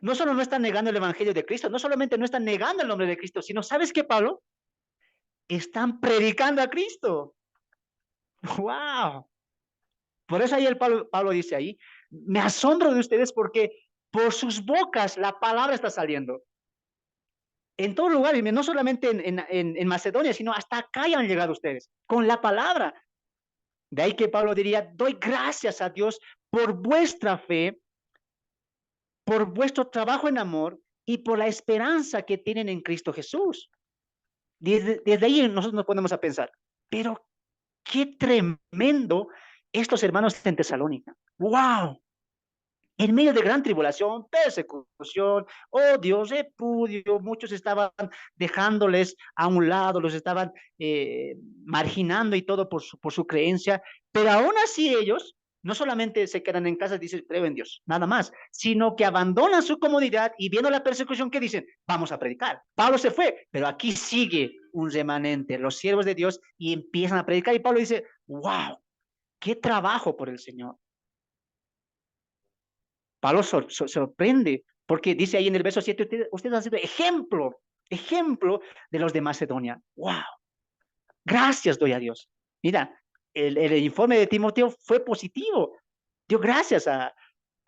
no solo no están negando el evangelio de Cristo, no solamente no están negando el nombre de Cristo, sino, ¿sabes qué, Pablo? Están predicando a Cristo. ¡Wow! Por eso ahí Pablo dice ahí, me asombro de ustedes porque por sus bocas la palabra está saliendo. En todo lugar, y no solamente en Macedonia, sino hasta acá han llegado ustedes, con la palabra. De ahí que Pablo diría, doy gracias a Dios por vuestra fe, por vuestro trabajo en amor y por la esperanza que tienen en Cristo Jesús. Desde ahí nosotros nos ponemos a pensar, pero qué tremendo estos hermanos en Tesalónica. ¡Wow! En medio de gran tribulación, persecución, odio, repudio, muchos estaban dejándoles a un lado, los estaban marginando y todo por su creencia, pero aún así ellos no solamente se quedan en casa y dicen, creo en Dios, nada más, sino que abandonan su comodidad y viendo la persecución que dicen, vamos a predicar. Pablo se fue, pero aquí sigue un remanente, los siervos de Dios, y empiezan a predicar y Pablo dice, wow, qué trabajo por el Señor. Pablo sorprende, porque dice ahí en el verso 7, ustedes han sido ejemplo de los de Macedonia. ¡Wow! Gracias doy a Dios. Mira, el informe de Timoteo fue positivo. Dio gracias a,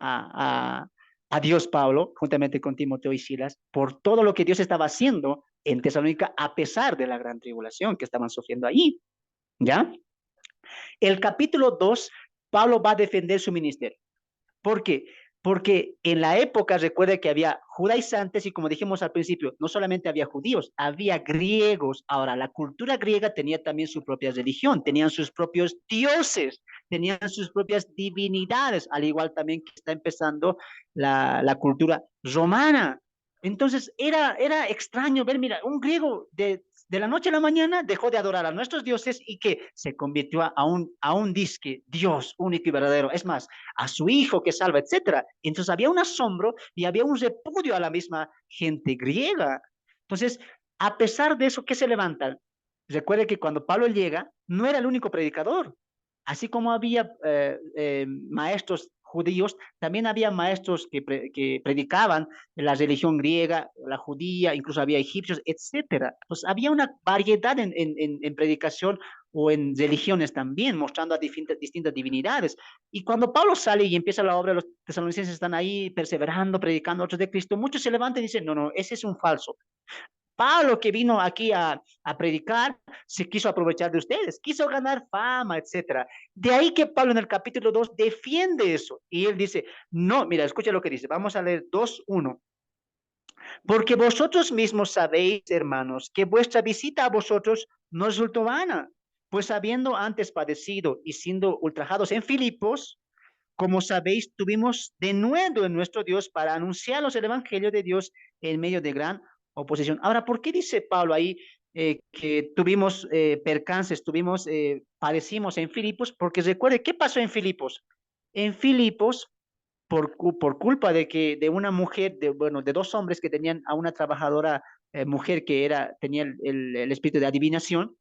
a Dios Pablo, juntamente con Timoteo y Silas, por todo lo que Dios estaba haciendo en Tesalónica, a pesar de la gran tribulación que estaban sufriendo ahí. ¿Ya? El capítulo 2, Pablo va a defender su ministerio. ¿Por qué? porque en la época recuerda que había judaizantes y como dijimos al principio, no solamente había judíos, había griegos. Ahora, la cultura griega tenía también su propia religión, tenían sus propios dioses, tenían sus propias divinidades, al igual también que está empezando la cultura romana. Entonces, era extraño ver, mira, un griego de la noche a la mañana dejó de adorar a nuestros dioses y que se convirtió a un disque Dios único y verdadero. Es más, a su hijo que salva, etcétera. Entonces había un asombro y había un repudio a la misma gente griega. Entonces, a pesar de eso, ¿qué se levantan? Recuerde que cuando Pablo llega, no era el único predicador. Así como había maestros judíos, también había maestros que predicaban la religión griega, la judía, incluso había egipcios, etcétera. Pues había una variedad en predicación o en religiones también, mostrando a distintas divinidades. Y cuando Pablo sale y empieza la obra, los tesalonicenses están ahí perseverando, predicando a otros de Cristo, muchos se levantan y dicen, no, no, ese es un falso. Pablo que vino aquí a predicar, se quiso aprovechar de ustedes, quiso ganar fama, etcétera. De ahí que Pablo en el capítulo 2 defiende eso. Y él dice, no, mira, escucha lo que dice. Vamos a leer 2:1. Porque vosotros mismos sabéis, hermanos, que vuestra visita a vosotros no resultó vana, pues habiendo antes padecido y siendo ultrajados en Filipos, como sabéis, tuvimos de nuevo en nuestro Dios para anunciaros el Evangelio de Dios en medio de gran oposición. Ahora, ¿por qué dice Pablo ahí que tuvimos percances, padecimos en Filipos? Porque recuerde, ¿qué pasó en Filipos? En Filipos, por culpa de una mujer, bueno, de dos hombres que tenían a una trabajadora mujer que tenía el espíritu de adivinación.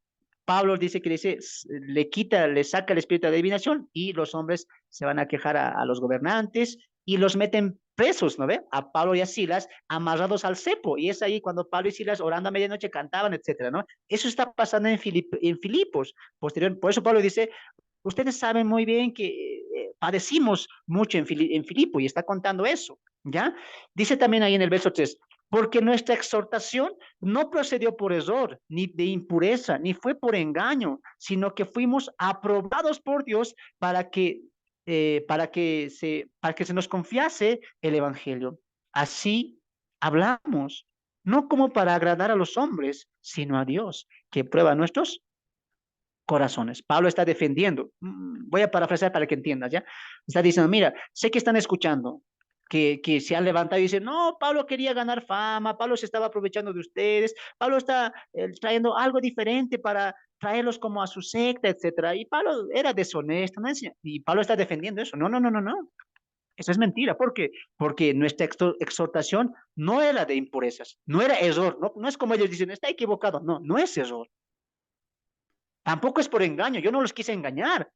Pablo dice que le saca el espíritu de adivinación y los hombres se van a quejar a los gobernantes y los meten presos, ¿no ve? A Pablo y a Silas amarrados al cepo. Y es ahí cuando Pablo y Silas orando a medianoche cantaban, etcétera, ¿no? Eso está pasando en Filipos. Por eso Pablo dice, ustedes saben muy bien que padecimos mucho en Filipo y está contando eso, ¿ya? Dice también ahí en el verso 3, porque nuestra exhortación no procedió por error, ni de impureza, ni fue por engaño, sino que fuimos aprobados por Dios para que se nos confiase el Evangelio. Así hablamos, no como para agradar a los hombres, sino a Dios, que prueba nuestros corazones. Pablo está defendiendo. Voy a parafrasear para que entiendas, ¿ya? Está diciendo, mira, sé que están escuchando, que se han levantado y dicen, no, Pablo quería ganar fama, Pablo se estaba aprovechando de ustedes, Pablo está trayendo algo diferente para traerlos como a su secta, etcétera. Y Pablo era deshonesto, ¿no? Y Pablo está defendiendo eso. No, no, no, no, no. Eso es mentira. ¿Por qué? Porque nuestra exhortación no era de impurezas, no era error, no, no es como ellos dicen, está equivocado. No, no es error. Tampoco es por engaño, yo no los quise engañar,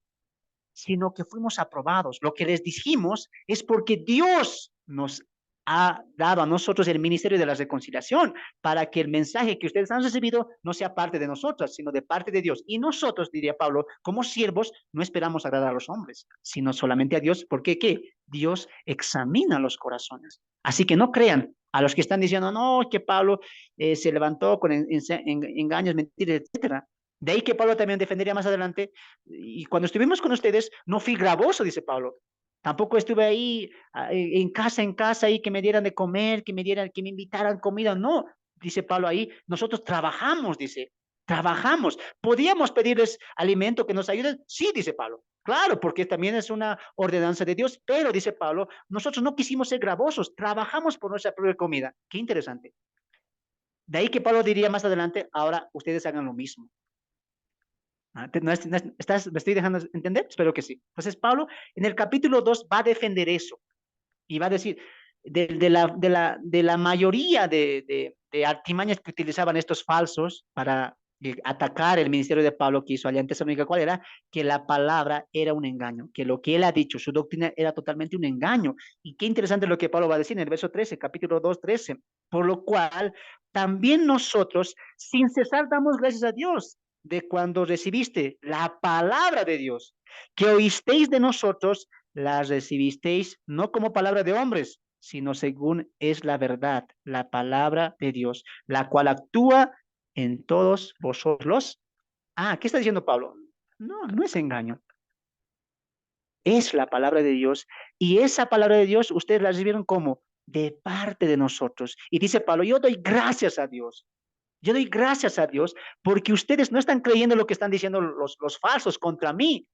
sino que fuimos aprobados. Lo que les dijimos es porque Dios nos ha dado a nosotros el ministerio de la reconciliación para que el mensaje que ustedes han recibido no sea parte de nosotros, sino de parte de Dios. Y nosotros, diría Pablo, como siervos, no esperamos agradar a los hombres, sino solamente a Dios, porque ¿qué? Dios examina los corazones. Así que no crean a los que están diciendo, no, que Pablo se levantó con engaños, mentiras, etcétera. De ahí que Pablo también defendería más adelante. Y cuando estuvimos con ustedes, no fui gravoso, dice Pablo. Tampoco estuve ahí en casa, y que me dieran de comer, que me invitaran comida. No, dice Pablo ahí, nosotros trabajamos, dice, trabajamos. ¿Podíamos pedirles alimento que nos ayuden? Sí, dice Pablo. Claro, porque también es una ordenanza de Dios, pero dice Pablo, nosotros no quisimos ser gravosos, trabajamos por nuestra propia comida. Qué interesante. De ahí que Pablo diría más adelante, ahora ustedes hagan lo mismo. ¿Me estoy dejando entender? Espero que sí. Entonces, Pablo en el capítulo 2 va a defender eso y va a decir de la mayoría de artimañas que utilizaban estos falsos para atacar el ministerio de Pablo que hizo allá en Tesalónica, ¿cuál era? Que la palabra era un engaño, que lo que él ha dicho, su doctrina era totalmente un engaño. Y qué interesante lo que Pablo va a decir en el verso 13, capítulo 2, 13. Por lo cual, también nosotros, sin cesar, damos gracias a Dios de cuando recibiste la palabra de Dios, que oísteis de nosotros, la recibisteis no como palabra de hombres, sino según es la verdad, la palabra de Dios, la cual actúa en todos vosotros. ¿Qué está diciendo Pablo? No, no es engaño. es la palabra de Dios, y esa palabra de Dios ustedes la recibieron como de parte de nosotros. Y dice Pablo, yo doy gracias a Dios. Yo doy gracias a Dios porque ustedes no están creyendo lo que están diciendo los falsos contra mí,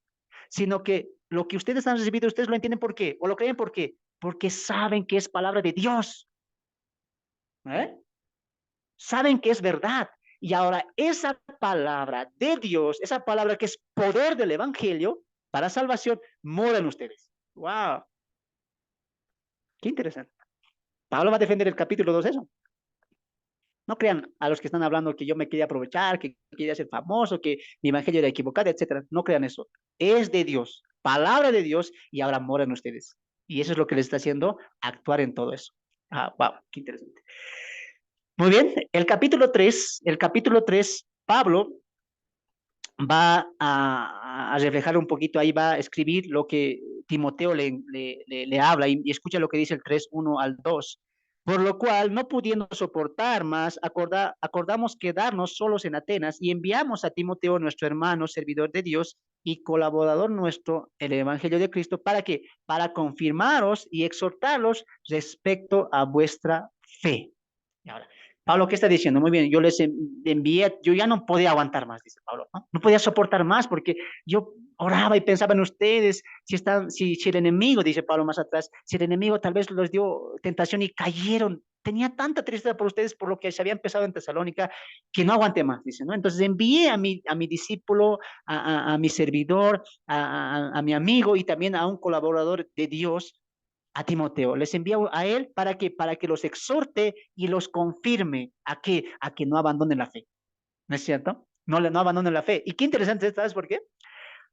sino que lo que ustedes han recibido, ustedes lo entienden por qué, o lo creen por qué, porque saben que es palabra de Dios, ¿eh? Saben que es verdad. Y ahora esa palabra de Dios, esa palabra que es poder del Evangelio para salvación, mora en ustedes. ¡Wow! Qué interesante. Pablo va a defender el capítulo 2 eso. No crean a los que están hablando que yo me quería aprovechar, que quería ser famoso, que mi evangelio era equivocado, etcétera. No crean eso. Es de Dios, palabra de Dios y ahora mora en ustedes. Y eso es lo que les está haciendo actuar en todo eso. Ah, wow, qué interesante. Muy bien, el capítulo 3, Pablo va a reflejar un poquito, ahí va a escribir lo que Timoteo le habla y escucha lo que dice el 3:1 al 2. Por lo cual, no pudiendo soportar más, acordamos quedarnos solos en Atenas y enviamos a Timoteo, nuestro hermano, servidor de Dios y colaborador nuestro en el Evangelio de Cristo, ¿para qué? Para confirmaros y exhortarlos respecto a vuestra fe. Y ahora, Pablo, ¿qué está diciendo? Muy bien, yo les envié, yo ya no podía aguantar más, dice Pablo, ¿no? No podía soportar más porque yo oraba y pensaba en ustedes, si el enemigo, dice Pablo más atrás, si el enemigo tal vez les dio tentación y cayeron, tenía tanta tristeza por ustedes por lo que se había empezado en Tesalónica que no aguanté más, dice, ¿no? Entonces envié a mi discípulo, a mi servidor, a mi amigo y también a un colaborador de Dios, a Timoteo, les envía a él para que los exhorte y los confirme a que no abandonen la fe, ¿no es cierto? No abandonen la fe. Y qué interesante, ¿sabes por qué?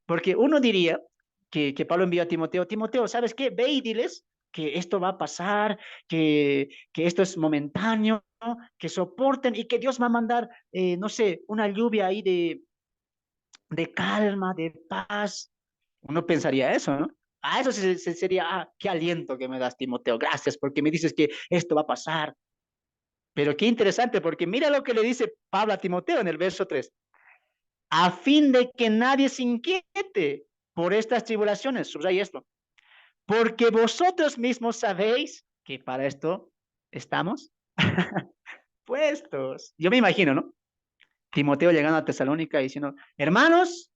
Porque uno diría que Pablo envió a Timoteo, Timoteo, ¿sabes qué? Ve y diles que esto va a pasar, que esto es momentáneo, ¿no? Que soporten y que Dios va a mandar, no sé, una lluvia ahí de calma, de paz. Uno pensaría eso, ¿no? Eso sería, qué aliento que me das, Timoteo. Gracias porque me dices que esto va a pasar. Pero qué interesante, porque mira lo que le dice Pablo a Timoteo en el verso 3. A fin de que nadie se inquiete por estas tribulaciones, subraya esto, porque vosotros mismos sabéis que para esto estamos puestos. Yo me imagino, ¿no? Timoteo llegando a Tesalónica y diciendo, hermanos,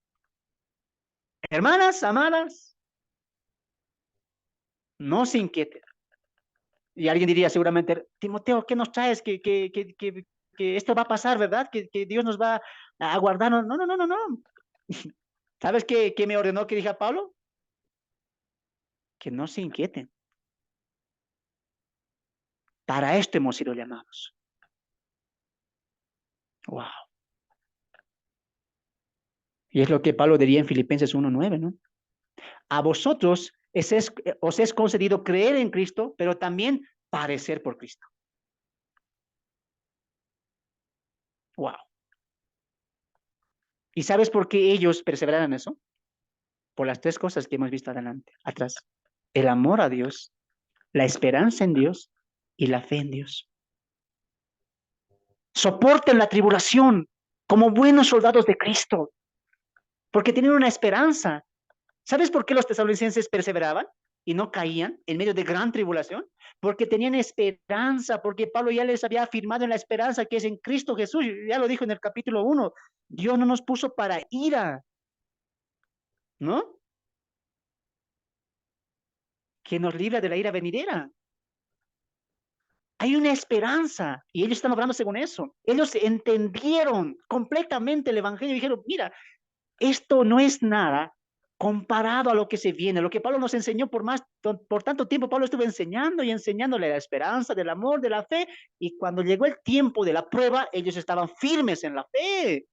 hermanas, amadas, no se inquieten. Y alguien diría seguramente, Timoteo, ¿qué nos traes? Que esto va a pasar, ¿verdad? Que Dios nos va a guardar. No, no, no, no, no. ¿Sabes qué me ordenó que dije a Pablo? Que no se inquieten. Para esto hemos sido llamados. Wow. Y es lo que Pablo diría en Filipenses 1:9, ¿no? A vosotros os es concedido creer en Cristo, pero también padecer por Cristo. Wow. ¿Y sabes por qué ellos perseveraron en eso? Por las tres cosas que hemos visto adelante, atrás. El amor a Dios, la esperanza en Dios y la fe en Dios. Soporten la tribulación como buenos soldados de Cristo, porque tienen una esperanza. ¿Sabes por qué los tesalonicenses perseveraban y no caían en medio de gran tribulación? Porque tenían esperanza, porque Pablo ya les había afirmado en la esperanza que es en Cristo Jesús. Ya lo dijo en el capítulo 1. Dios no nos puso para ira, ¿no? Que nos libra de la ira venidera. Hay una esperanza y ellos están obrando según eso. Ellos entendieron completamente el Evangelio y dijeron, mira, esto no es nada comparado a lo que se viene, lo que Pablo nos enseñó por tanto tiempo. Pablo estuvo enseñando y enseñándole la esperanza, del amor, de la fe, y cuando llegó el tiempo de la prueba, ellos estaban firmes en la fe.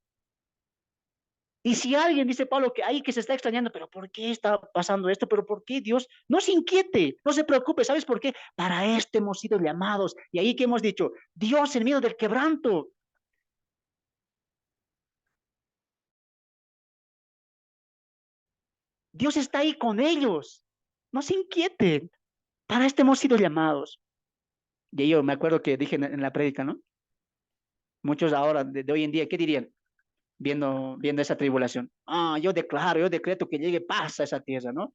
Y si alguien dice, Pablo, que hay que se está extrañando, pero ¿por qué está pasando esto? ¿Pero por qué Dios? No se inquiete, no se preocupe, ¿sabes por qué? Para esto hemos sido llamados. Y ahí que hemos dicho, Dios en medio del quebranto, Dios está ahí con ellos. No se inquieten, para esto hemos sido llamados. Y yo me acuerdo que dije en la prédica, ¿no? Muchos ahora, de hoy en día, ¿qué dirían? Viendo esa tribulación. Yo declaro, yo decreto que llegue paz a esa tierra, ¿no?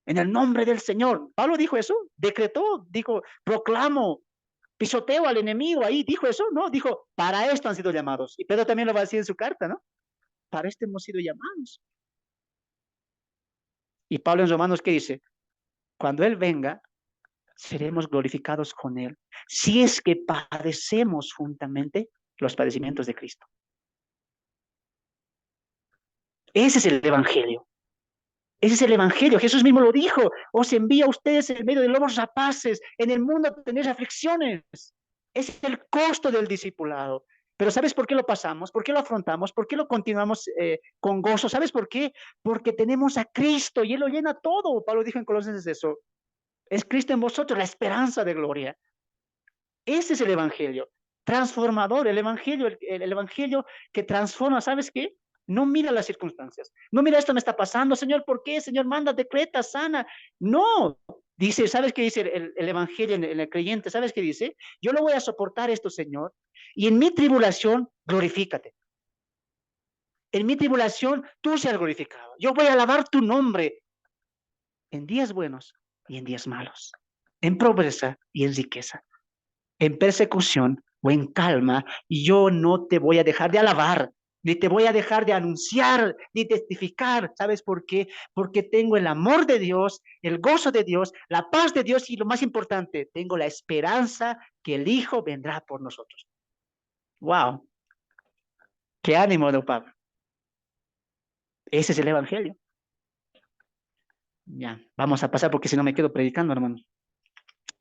En el nombre del Señor. Pablo dijo eso, decretó, dijo, proclamo, pisoteo al enemigo ahí, dijo eso, ¿no? Dijo, para esto han sido llamados. Y Pedro también lo va a decir en su carta, ¿no? Para esto hemos sido llamados. Y Pablo en Romanos, ¿qué dice? Cuando Él venga, seremos glorificados con Él. Si es que padecemos juntamente los padecimientos de Cristo. Ese es el Evangelio. Ese es el Evangelio. Jesús mismo lo dijo. Os envía a ustedes en medio de lobos rapaces. En el mundo tenéis aflicciones. Es el costo del discipulado. Pero ¿sabes por qué lo pasamos? ¿Por qué lo afrontamos? ¿Por qué lo continuamos con gozo? ¿Sabes por qué? Porque tenemos a Cristo y Él lo llena todo. Pablo dijo en Colosenses eso. Es Cristo en vosotros, la esperanza de gloria. Ese es el Evangelio. Transformador, el Evangelio, el Evangelio que transforma, ¿sabes qué? No mira las circunstancias. No mira esto me está pasando, Señor, ¿por qué? Señor, manda, decreta, sana. No. Dice, ¿sabes qué dice el Evangelio en el creyente? ¿Sabes qué dice? Yo lo voy a soportar esto, Señor, y en mi tribulación, glorifícate. En mi tribulación, tú seas glorificado. Yo voy a alabar tu nombre en días buenos y en días malos, en pobreza y en riqueza, en persecución o en calma, y yo no te voy a dejar de alabar, ni te voy a dejar de anunciar, ni testificar. ¿Sabes por qué? Porque tengo el amor de Dios, el gozo de Dios, la paz de Dios y lo más importante, tengo la esperanza que el Hijo vendrá por nosotros. ¡Wow! ¡Qué ánimo, don Pablo! Ese es el Evangelio. Ya, vamos a pasar porque si no me quedo predicando, hermano.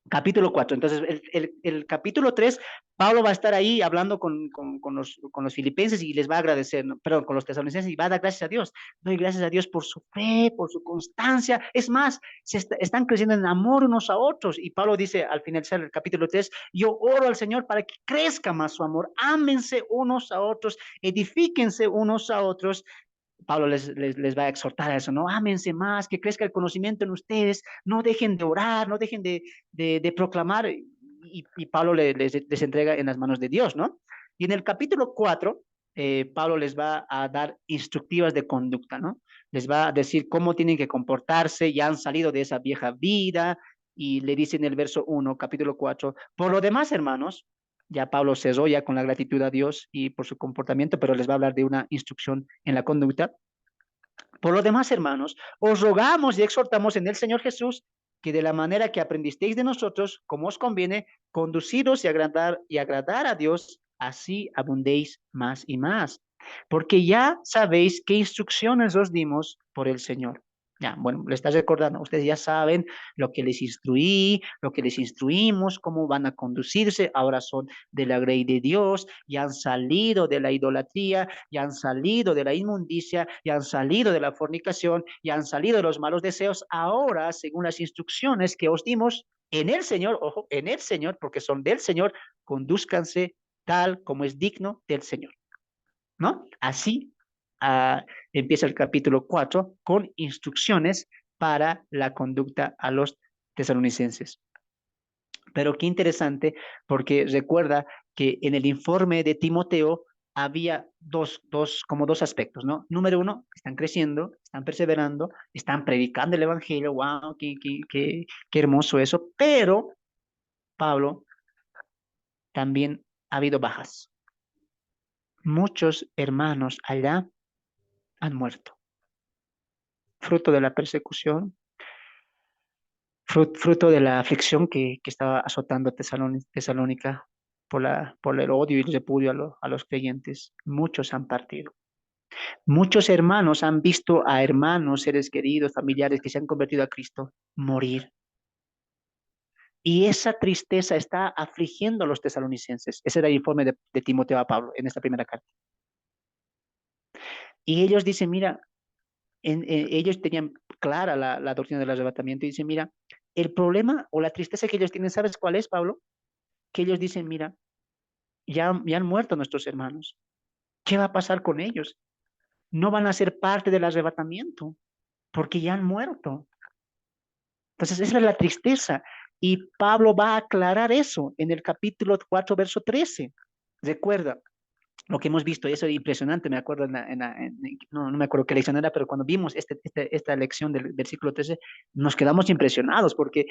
Capítulo 4. Entonces, el capítulo 3, Pablo va a estar ahí hablando con los filipenses y les va a agradecer, ¿no? Perdón, con los tesalonicenses y va a dar gracias a Dios. Doy gracias a Dios por su fe, por su constancia. Es más, están creciendo en amor unos a otros. Y Pablo dice al finalizar el capítulo 3, yo oro al Señor para que crezca más su amor. Ámense unos a otros, edifíquense unos a otros. Pablo les va a exhortar a eso, ¿no? Ámense más, que crezca el conocimiento en ustedes, no dejen de orar, no dejen de proclamar, y Pablo les entrega en las manos de Dios, ¿no? Y en el capítulo 4, Pablo les va a dar instructivas de conducta, ¿no? Les va a decir cómo tienen que comportarse, ya han salido de esa vieja vida, y le dice en el verso 1, capítulo 4, por lo demás, hermanos, ya Pablo cerró ya con la gratitud a Dios y por su comportamiento, pero les va a hablar de una instrucción en la conducta. Por lo demás, hermanos, os rogamos y exhortamos en el Señor Jesús que de la manera que aprendisteis de nosotros, como os conviene, conduciros y agradar a Dios, así abundéis más y más. Porque ya sabéis qué instrucciones os dimos por el Señor. Ya, bueno, le estás recordando, ustedes ya saben lo que les instruí, lo que les instruimos, cómo van a conducirse, ahora son de la grey de Dios, ya han salido de la idolatría, ya han salido de la inmundicia, ya han salido de la fornicación, ya han salido de los malos deseos, ahora, según las instrucciones que os dimos en el Señor, ojo, en el Señor, porque son del Señor, conduzcanse tal como es digno del Señor, ¿no? Así empieza el capítulo 4 con instrucciones para la conducta a los tesalonicenses. Pero qué interesante, porque recuerda que en el informe de Timoteo había como dos aspectos, ¿no? Número uno, están creciendo, están perseverando, están predicando el evangelio, wow, qué hermoso eso, pero Pablo, también ha habido bajas. Muchos hermanos allá han muerto, fruto de la persecución, fruto de la aflicción que estaba azotando Tesalónica por el odio y el repudio a los creyentes. Muchos han partido. Muchos hermanos han visto a hermanos, seres queridos, familiares que se han convertido a Cristo morir. Y esa tristeza está afligiendo a los tesalonicenses. Ese era el informe de Timoteo a Pablo en esta primera carta. Y ellos dicen, mira, ellos tenían clara la doctrina del arrebatamiento y dicen, mira, el problema o la tristeza que ellos tienen, ¿sabes cuál es, Pablo? Que ellos dicen, mira, ya han muerto nuestros hermanos. ¿Qué va a pasar con ellos? No van a ser parte del arrebatamiento porque ya han muerto. Entonces, esa es la tristeza. Y Pablo va a aclarar eso en el capítulo 4, verso 13. Recuerda, lo que hemos visto, eso es impresionante, me acuerdo, no me acuerdo qué lección era, pero cuando vimos esta lección del versículo 13, nos quedamos impresionados porque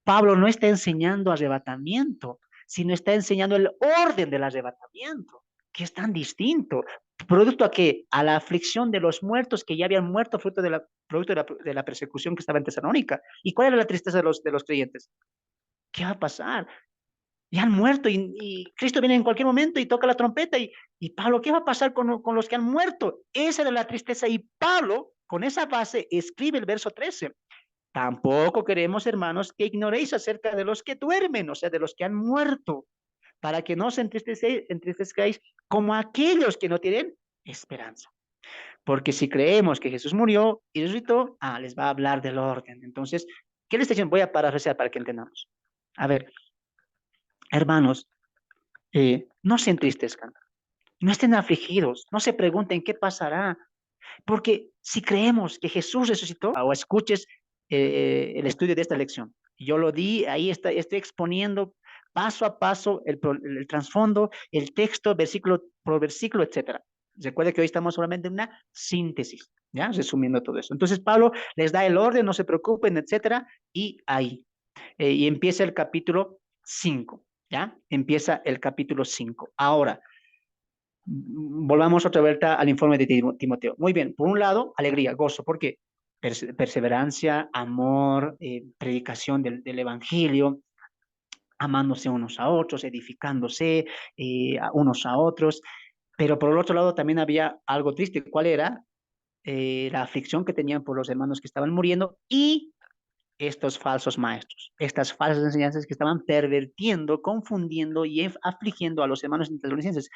Pablo no está enseñando arrebatamiento, sino está enseñando el orden del arrebatamiento, que es tan distinto. ¿Producto a qué? A la aflicción de los muertos que ya habían muerto fruto producto de la persecución que estaba en Tesalónica. ¿Y cuál era la tristeza de los creyentes? ¿Qué va a pasar? Ya han muerto y Cristo viene en cualquier momento y toca la trompeta y Pablo, ¿qué va a pasar con los que han muerto? Esa era la tristeza y Pablo, con esa base, escribe el verso 13. Tampoco queremos, hermanos, que ignoréis acerca de los que duermen, o sea, de los que han muerto, para que no os entristezcáis como aquellos que no tienen esperanza. Porque si creemos que Jesús murió y resucitó, les va a hablar del orden. Entonces, ¿qué les está diciendo? Voy a parafrasear para que entendamos. A ver, hermanos, no se entristezcan, no estén afligidos, no se pregunten qué pasará, porque si creemos que Jesús resucitó, o escuches el estudio de esta lección, yo lo di, ahí está, estoy exponiendo paso a paso el trasfondo, el texto, versículo por versículo, etcétera. Recuerde que hoy estamos solamente en una síntesis, ¿ya? Resumiendo todo eso. Entonces, Pablo les da el orden, no se preocupen, etcétera, y ahí. Y empieza el capítulo 5, ¿ya? Empieza el capítulo 5. Ahora, volvamos otra vuelta al informe de Timoteo. Muy bien, por un lado, alegría, gozo, porque perseverancia, amor, predicación del evangelio, amándose unos a otros, edificándose unos a otros, pero por el otro lado también había algo triste. ¿Cuál era? La aflicción que tenían por los hermanos que estaban muriendo y estos falsos maestros, estas falsas enseñanzas que estaban pervertiendo, confundiendo y afligiendo a los hermanos tesalonicenses.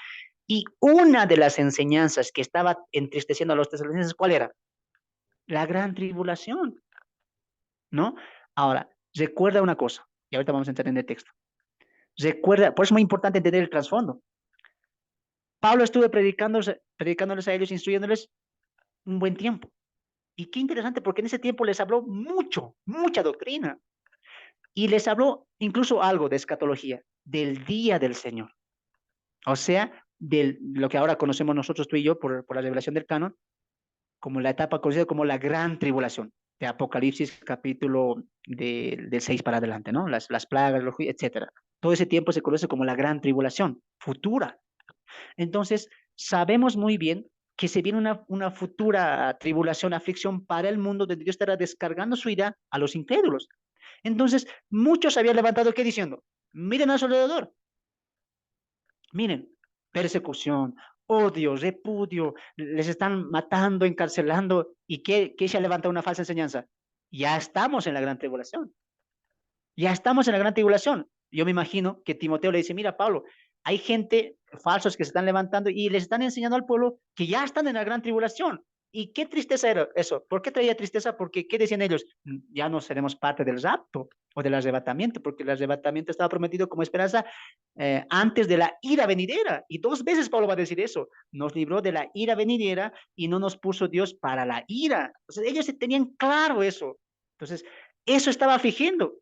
Y una de las enseñanzas que estaba entristeciendo a los tesalonicenses, ¿cuál era? La gran tribulación, ¿no? Ahora, recuerda una cosa, y ahorita vamos a entrar en el texto. Recuerda, por eso es muy importante entender el trasfondo. Pablo estuvo predicándoles a ellos, instruyéndoles un buen tiempo. Y qué interesante, porque en ese tiempo les habló mucha doctrina. Y les habló incluso algo de escatología, del día del Señor. O sea, de lo que ahora conocemos nosotros tú y yo por la revelación del canon, como la etapa conocida como la gran tribulación, de Apocalipsis capítulo del 6 para adelante, ¿no? Las plagas, etcétera. Todo ese tiempo se conoce como la gran tribulación futura. Entonces, sabemos muy bien que se viene una futura tribulación, aflicción para el mundo, donde Dios estará descargando su ira a los incrédulos. Entonces, muchos habían levantado, ¿qué diciendo? Miren a su alrededor, miren, persecución, odio, repudio, les están matando, encarcelando. ¿Y qué se ha levantado una falsa enseñanza? Ya estamos en la gran tribulación. Ya estamos en la gran tribulación. Yo me imagino que Timoteo le dice, mira, Pablo, hay gente falsos que se están levantando y les están enseñando al pueblo que ya están en la gran tribulación. Y qué tristeza era eso. ¿Por qué traía tristeza? Porque, ¿qué decían ellos? Ya no seremos parte del rapto o del arrebatamiento, porque el arrebatamiento estaba prometido como esperanza antes de la ira venidera. Y dos veces Pablo va a decir eso. Nos libró de la ira venidera y no nos puso Dios para la ira. Entonces, ellos tenían claro eso. Entonces, eso estaba afligiendo.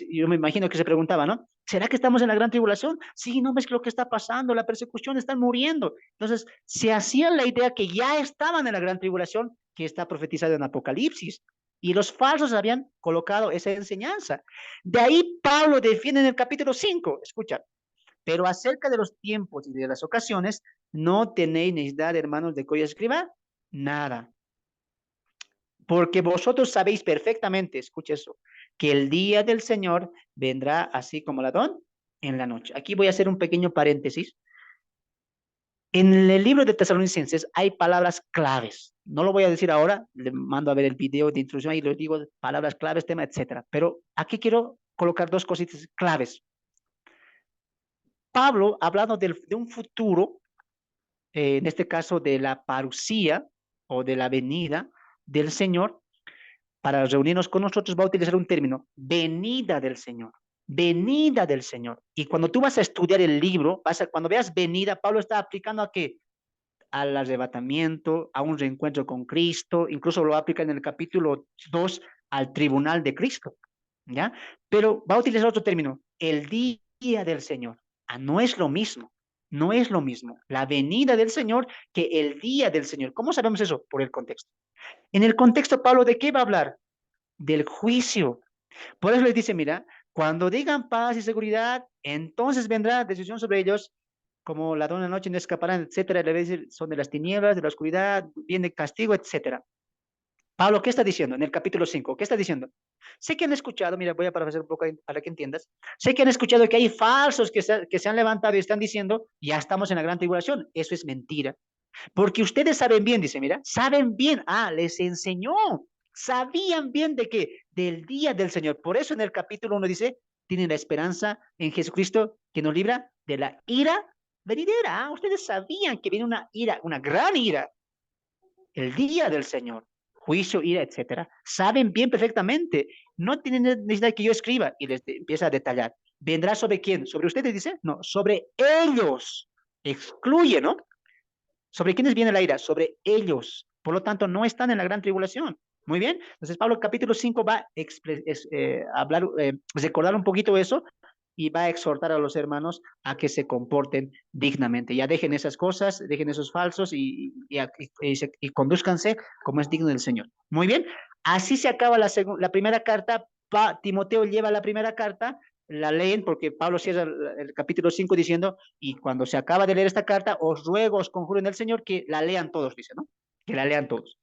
Yo me imagino que se preguntaba, ¿no? ¿Será que estamos en la gran tribulación? Sí, no ves lo que está pasando, la persecución, están muriendo. Entonces, se hacían la idea que ya estaban en la gran tribulación que está profetizada en Apocalipsis. Y los falsos habían colocado esa enseñanza. De ahí Pablo defiende en el capítulo 5, escucha, pero acerca de los tiempos y de las ocasiones, no tenéis necesidad, hermanos, de que yo escriba nada. Porque vosotros sabéis perfectamente, escucha eso, que el día del Señor vendrá así como ladrón en la noche. Aquí voy a hacer un pequeño paréntesis. En el libro de Tesalonicenses hay palabras claves. No lo voy a decir ahora, le mando a ver el video de introducción y les digo palabras claves, tema, etcétera. Pero aquí quiero colocar dos cositas claves. Pablo, hablando de un futuro, en este caso de la parucía o de la venida del Señor, para reunirnos con nosotros va a utilizar un término, venida del Señor, venida del Señor. Y cuando tú vas a estudiar el libro, cuando veas venida, Pablo está aplicando a qué? Al arrebatamiento, a un reencuentro con Cristo, incluso lo aplica en el capítulo 2 al tribunal de Cristo, ¿ya? Pero va a utilizar otro término, el día del Señor. No es lo mismo. No es lo mismo la venida del Señor que el día del Señor. ¿Cómo sabemos eso? Por el contexto. En el contexto, Pablo, ¿de qué va a hablar? Del juicio. Por eso les dice, mira, cuando digan paz y seguridad, entonces vendrá decisión sobre ellos, como ladrón de la noche no escaparán, etcétera. Le va a decir, son de las tinieblas, de la oscuridad, viene castigo, etcétera. Pablo, ¿qué está diciendo en el capítulo 5? ¿Qué está diciendo? Sé que han escuchado, mira, voy a parafrasear un poco para que entiendas. Sé que han escuchado que hay falsos que se han levantado y están diciendo, ya estamos en la gran tribulación. Eso es mentira. Porque ustedes saben bien, dice, mira, saben bien, les enseñó, sabían bien de qué, del día del Señor. Por eso en el capítulo 1 dice, tienen la esperanza en Jesucristo que nos libra de la ira venidera. Ustedes sabían que viene una ira, una gran ira, el día del Señor, juicio, ira, etcétera. Saben bien perfectamente. No tienen necesidad que yo escriba y les empieza a detallar. ¿Vendrá sobre quién? ¿Sobre ustedes, dice? No, sobre ellos. Excluye, ¿no? ¿Sobre quiénes viene la ira? Sobre ellos. Por lo tanto, no están en la gran tribulación. Muy bien. Entonces, Pablo capítulo 5 va a hablar, recordar un poquito eso y va a exhortar a los hermanos a que se comporten dignamente. Ya dejen esas cosas, dejen esos falsos y conduzcanse como es digno del Señor. Muy bien. Así se acaba la primera carta. Timoteo lleva la primera carta, la leen porque Pablo cierra el capítulo 5 diciendo, y cuando se acaba de leer esta carta, os ruego, os conjuro en el Señor que la lean todos, dice, ¿no? Que la lean todos.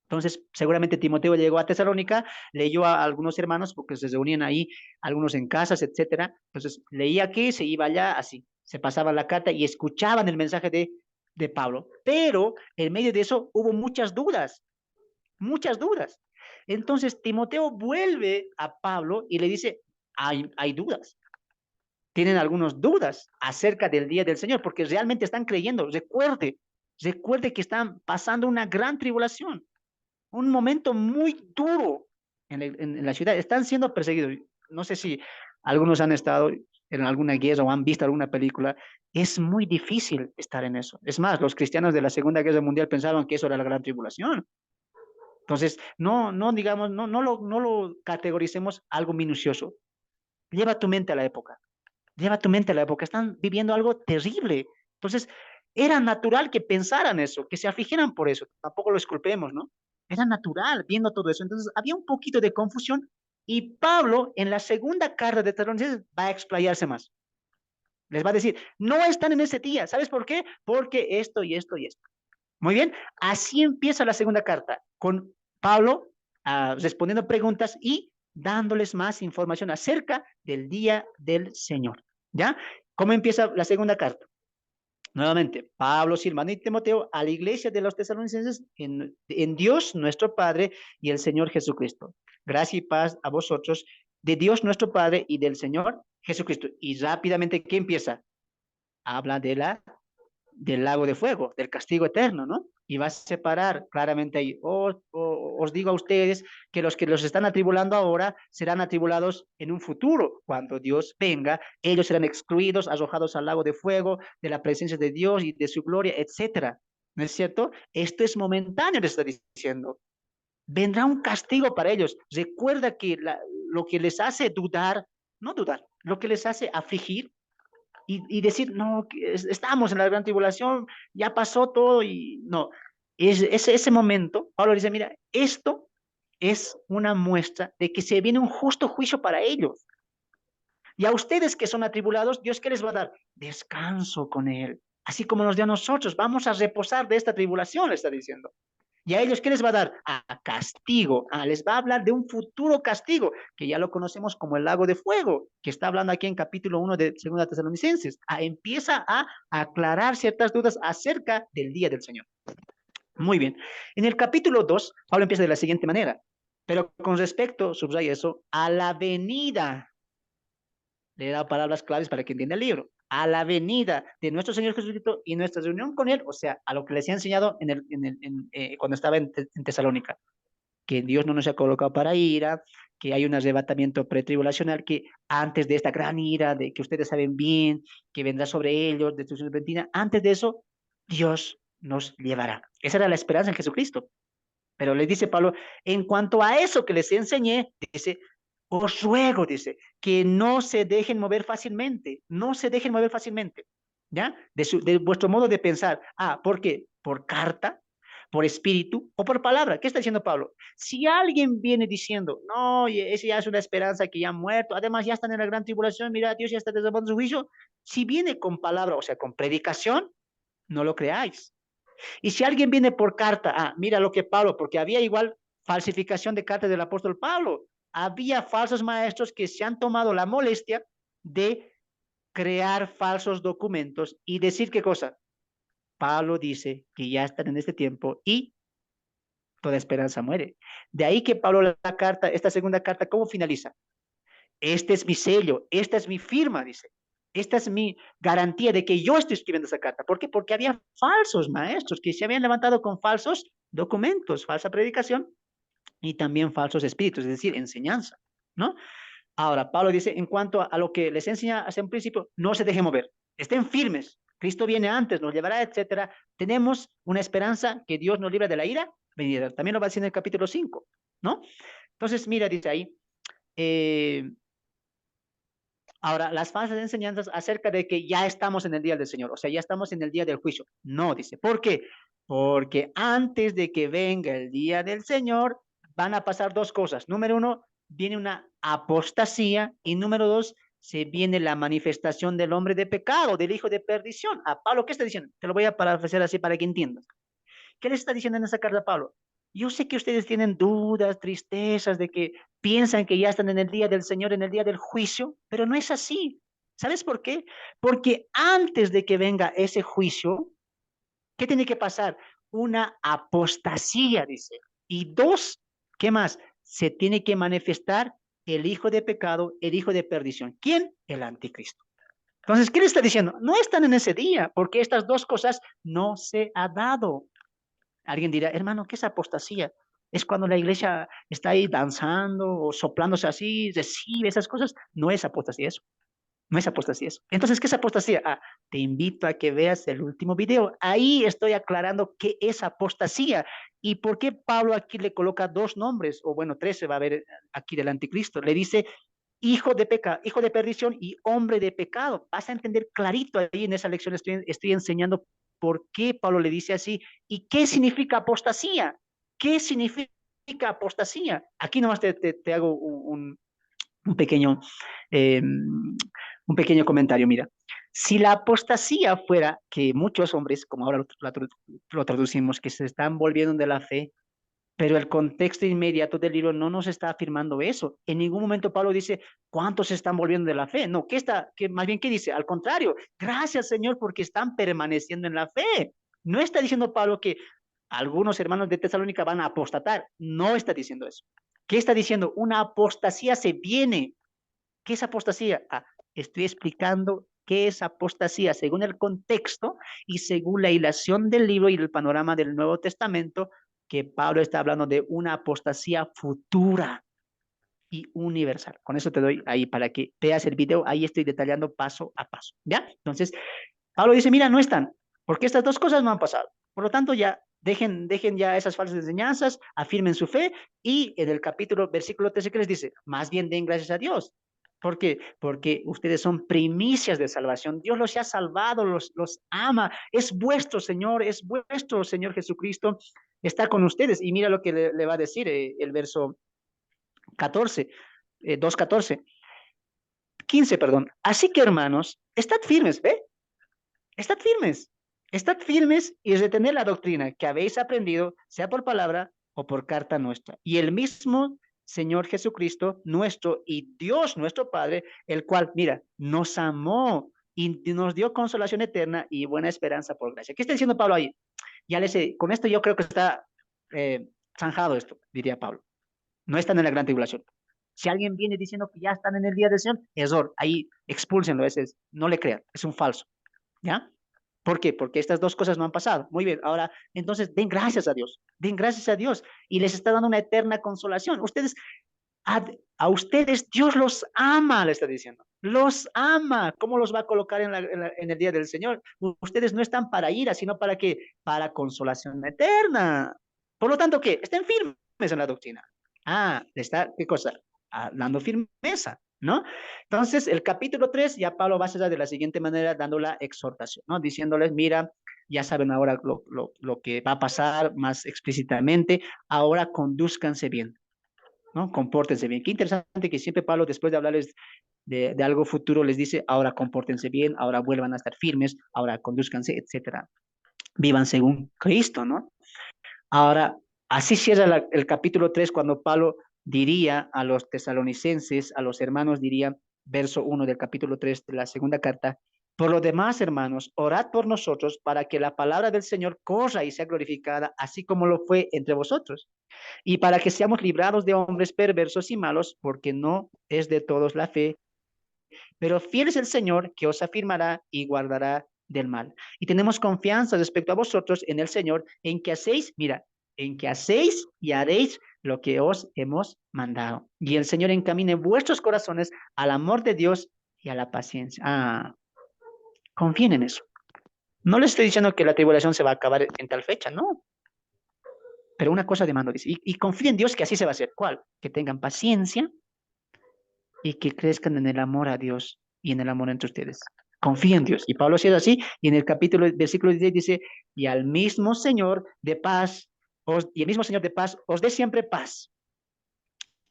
Entonces, seguramente Timoteo llegó a Tesalónica, leyó a algunos hermanos porque se reunían ahí, algunos en casas, etcétera. Entonces, leía aquí, se iba allá, así. Se pasaba la carta y escuchaban el mensaje de Pablo. Pero en medio de eso hubo muchas dudas, muchas dudas. Entonces, Timoteo vuelve a Pablo y le dice, hay dudas. Tienen algunas dudas acerca del día del Señor, porque realmente están creyendo. Recuerde que están pasando una gran tribulación, un momento muy duro en la ciudad. Están siendo perseguidos. No sé si algunos han estado en alguna guerra o han visto alguna película. Es muy difícil estar en eso. Es más, los cristianos de la Segunda Guerra Mundial pensaban que eso era la gran tribulación. Entonces, no digamos, no lo categoricemos algo minucioso. Lleva tu mente a la época. Lleva tu mente a la época. Están viviendo algo terrible. Entonces, era natural que pensaran eso, que se afligieran por eso. Tampoco lo esculpemos, ¿no? Era natural viendo todo eso. Entonces, había un poquito de confusión y Pablo en la segunda carta de Tesalonicenses va a explayarse más. Les va a decir, no están en ese día. ¿Sabes por qué? Porque esto y esto y esto. Muy bien. Así empieza la segunda carta, con Pablo respondiendo preguntas y dándoles más información acerca del día del Señor. ¿Ya? ¿Cómo empieza la segunda carta? Nuevamente, Pablo, Silvano y Timoteo a la iglesia de los tesalonicenses en Dios nuestro Padre y el Señor Jesucristo. Gracia y paz a vosotros, de Dios nuestro Padre y del Señor Jesucristo. Y rápidamente, ¿qué empieza? Habla del lago de fuego, del castigo eterno, ¿no? Y va a separar claramente ahí. Os digo a ustedes que los están atribulando ahora serán atribulados en un futuro. Cuando Dios venga, ellos serán excluidos, arrojados al lago de fuego, de la presencia de Dios y de su gloria, etcétera. ¿No es cierto? Esto es momentáneo, les está diciendo. Vendrá un castigo para ellos. Recuerda que lo que les hace dudar, no dudar, lo que les hace afligir y decir, no, estamos en la gran tribulación, ya pasó todo y no. Ese momento, Pablo dice, mira, esto es una muestra de que se viene un justo juicio para ellos. Y a ustedes que son atribulados, Dios, ¿qué les va a dar? Descanso con Él. Así como nos dio a nosotros, vamos a reposar de esta tribulación, le está diciendo. ¿Y a ellos qué les va a dar? Castigo. Les va a hablar de un futuro castigo, que ya lo conocemos como el lago de fuego, que está hablando aquí en capítulo 1 de Segunda Tesalonicenses. Empieza a aclarar ciertas dudas acerca del día del Señor. Muy bien. En el capítulo 2, Pablo empieza de la siguiente manera, pero con respecto, subraya eso, a la venida, le he dado palabras claves para que entienda el libro, a la venida de nuestro Señor Jesucristo y nuestra reunión con Él, o sea, a lo que les he enseñado cuando estaba en Tesalónica, que Dios no nos ha colocado para ira, que hay un arrebatamiento pretribulacional, que antes de esta gran ira, de que ustedes saben bien, que vendrá sobre ellos, destrucción repentina, antes de eso, Dios nos llevará. Esa era la esperanza en Jesucristo. Pero les dice Pablo, en cuanto a eso que les enseñé, dice, os ruego, dice, que no se dejen mover fácilmente, no se dejen mover fácilmente. ¿ya? De vuestro modo de pensar. Ah, ¿por qué? Por carta, por espíritu o por palabra. ¿Qué está diciendo Pablo? Si alguien viene diciendo, no, ese ya es una esperanza que ya ha muerto, además ya están en la gran tribulación, mira, Dios ya está desarmando su juicio, si viene con palabra, o sea, con predicación, no lo creáis. Y si alguien viene por carta, ah, mira lo que Pablo, porque había igual falsificación de cartas del apóstol Pablo, había falsos maestros que se han tomado la molestia de crear falsos documentos y decir qué cosa. Pablo dice que ya están en este tiempo y toda esperanza muere. De ahí que Pablo la carta, esta segunda carta, ¿cómo finaliza? Este es mi sello, esta es mi firma, dice. Esta es mi garantía de que yo estoy escribiendo esa carta. ¿Por qué? Porque había falsos maestros que se habían levantado con falsos documentos, falsa predicación y también falsos espíritus, es decir, enseñanza, ¿no? Ahora, Pablo dice, en cuanto a lo que les enseña hace un principio, no se dejen mover, estén firmes. Cristo viene antes, nos llevará, etcétera. Tenemos una esperanza que Dios nos libra de la ira venidera. También lo va a decir en el capítulo 5, ¿no? Entonces, mira, dice ahí, eh, ahora, las falsas enseñanzas acerca de que ya estamos en el día del Señor, o sea, ya estamos en el día del juicio. No, dice. ¿Por qué? Porque antes de que venga el día del Señor, van a pasar dos cosas. Número uno, viene una apostasía y número dos, se viene la manifestación del hombre de pecado, del hijo de perdición. A Pablo, ¿qué está diciendo? Te lo voy a parafrasear así para que entiendas. ¿Qué les está diciendo en esa carta Pablo? Yo sé que ustedes tienen dudas, tristezas, de que piensan que ya están en el día del Señor, en el día del juicio, pero no es así. ¿Sabes por qué? Porque antes de que venga ese juicio, ¿qué tiene que pasar? Una apostasía, dice. Y dos, ¿qué más? Se tiene que manifestar el hijo de pecado, el hijo de perdición. ¿Quién? El anticristo. Entonces, ¿qué le está diciendo? No están en ese día, porque estas dos cosas no se ha dado. Alguien dirá, hermano, ¿qué es apostasía? Es cuando la iglesia está ahí danzando o soplándose así, recibe esas cosas. No es apostasía eso. No es apostasía eso. Entonces, ¿qué es apostasía? Ah, te invito a que veas el último video. Ahí estoy aclarando qué es apostasía y por qué Pablo aquí le coloca dos nombres, o bueno, tres se va a ver aquí del anticristo. Le dice hijo de pecado, hijo de perdición y hombre de pecado. Vas a entender clarito ahí en esa lección. Estoy enseñando por qué Pablo le dice así y qué significa apostasía. ¿Qué significa apostasía? Aquí nomás te hago un pequeño, un pequeño comentario. Mira, si la apostasía fuera que muchos hombres, como ahora lo traducimos, que se están volviendo de la fe, pero el contexto inmediato del libro no nos está afirmando eso. En ningún momento Pablo dice, ¿cuántos se están volviendo de la fe? No, más bien, ¿qué dice? Al contrario, gracias Señor porque están permaneciendo en la fe. No está diciendo Pablo que algunos hermanos de Tesalónica van a apostatar. No está diciendo eso. ¿Qué está diciendo? Una apostasía se viene. ¿Qué es apostasía? Ah, estoy explicando qué es apostasía según el contexto y según la hilación del libro y el panorama del Nuevo Testamento, que Pablo está hablando de una apostasía futura y universal. Con eso te doy ahí para que veas el video, ahí estoy detallando paso a paso, ¿ya? Entonces, Pablo dice, mira, no están, porque estas dos cosas no han pasado. Por lo tanto, ya dejen ya esas falsas enseñanzas, afirmen su fe y en el capítulo, versículo 13 que les dice, más bien den gracias a Dios. ¿Por qué? Porque ustedes son primicias de salvación. Dios los ha salvado, los ama. Es vuestro Señor, es vuestro Señor Jesucristo. Está con ustedes. Y mira lo que le va a decir el verso 14, 2:14, 15, perdón. Así que hermanos, estad firmes, ¿ve? Estad firmes. Estad firmes y retened la doctrina que habéis aprendido, sea por palabra o por carta nuestra. Y el mismo Señor Jesucristo, nuestro y Dios nuestro Padre, el cual, mira, nos amó y nos dio consolación eterna y buena esperanza por gracia. ¿Qué está diciendo Pablo ahí? Ya les sé, con esto yo creo que está zanjado esto, diría Pablo. No están en la gran tribulación. Si alguien viene diciendo que ya están en el día de Sion, error, ahí expúlsenlo, no le crean, es un falso, ¿ya? ¿Por qué? Porque estas dos cosas no han pasado. Muy bien, ahora entonces den gracias a Dios y les está dando una eterna consolación. A ustedes Dios los ama, le está diciendo. Los ama. ¿Cómo los va a colocar en el día del Señor? Ustedes no están para ira, sino para qué? Para consolación eterna. Por lo tanto, ¿qué? Estén firmes en la doctrina. Ah, está, ¿qué cosa? Ah, dando firmeza. ¿no? Entonces, el capítulo 3 ya Pablo va a cerrar de la siguiente manera, dando la exhortación, ¿no? Diciéndoles, mira, ya saben ahora lo que va a pasar más explícitamente, ahora conduzcanse bien, ¿no? Compórtense bien. Qué interesante que siempre Pablo, después de hablarles de algo futuro, les dice, ahora compórtense bien, ahora vuelvan a estar firmes, ahora conduzcanse, etcétera. Vivan según Cristo, ¿no? Ahora, así cierra el capítulo 3 cuando Pablo diría a los tesalonicenses, a los hermanos, diría, verso 1 del capítulo 3 de la segunda carta, por lo demás, hermanos, orad por nosotros para que la palabra del Señor corra y sea glorificada, así como lo fue entre vosotros, y para que seamos librados de hombres perversos y malos, porque no es de todos la fe, pero fiel es el Señor que os afirmará y guardará del mal. Y tenemos confianza respecto a vosotros en el Señor, en que hacéis, mira, en que hacéis y haréis lo que os hemos mandado. Y el Señor encamine vuestros corazones al amor de Dios y a la paciencia. Confíen en eso. No les estoy diciendo que la tribulación se va a acabar en tal fecha, no. Pero una cosa demando, dice, y confíen en Dios que así se va a hacer. ¿Cuál? Que tengan paciencia y que crezcan en el amor a Dios y en el amor entre ustedes. Confía en Dios. Y Pablo sigue así, y en el capítulo, versículo 16 dice, y al mismo Señor de paz, y el mismo Señor de paz os dé siempre paz.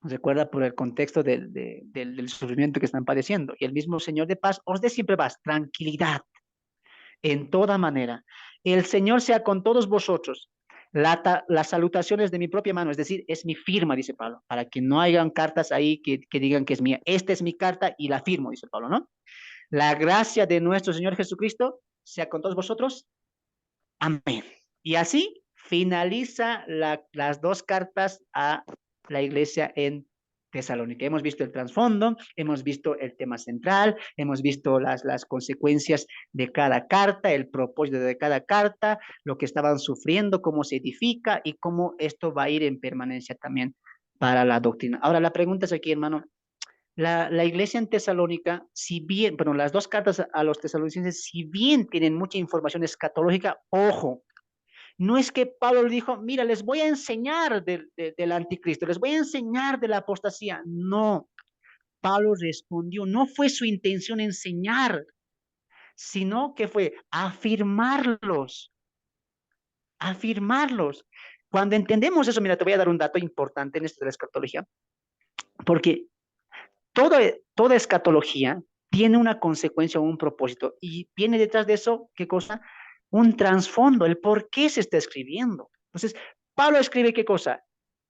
Recuerda por el contexto del sufrimiento que están padeciendo. Y el mismo Señor de paz os dé siempre paz, tranquilidad en toda manera. El Señor sea con todos vosotros. Las salutaciones de mi propia mano, es decir, es mi firma, dice Pablo, para que no hayan cartas ahí que digan que es mía. Esta es mi carta y la firmo, dice Pablo, ¿no? La gracia de nuestro Señor Jesucristo sea con todos vosotros. Amén. Y así finaliza las dos cartas a la iglesia en Tesalónica. Hemos visto el trasfondo, hemos visto el tema central, hemos visto las consecuencias de cada carta, el propósito de cada carta, lo que estaban sufriendo, cómo se edifica y cómo esto va a ir en permanencia también para la doctrina. Ahora, la pregunta es aquí, hermano, la iglesia en Tesalónica, si bien, bueno, las dos cartas a los tesalonicenses, si bien tienen mucha información escatológica, ojo, no es que Pablo le dijo, mira, les voy a enseñar del anticristo, les voy a enseñar de la apostasía. No, Pablo respondió, no fue su intención enseñar, sino que fue afirmarlos, afirmarlos. Cuando entendemos eso, mira, te voy a dar un dato importante en esto de la escatología, porque toda, toda escatología tiene una consecuencia o un propósito y viene detrás de eso, ¿qué cosa? Un trasfondo, el por qué se está escribiendo. Entonces, Pablo escribe qué cosa?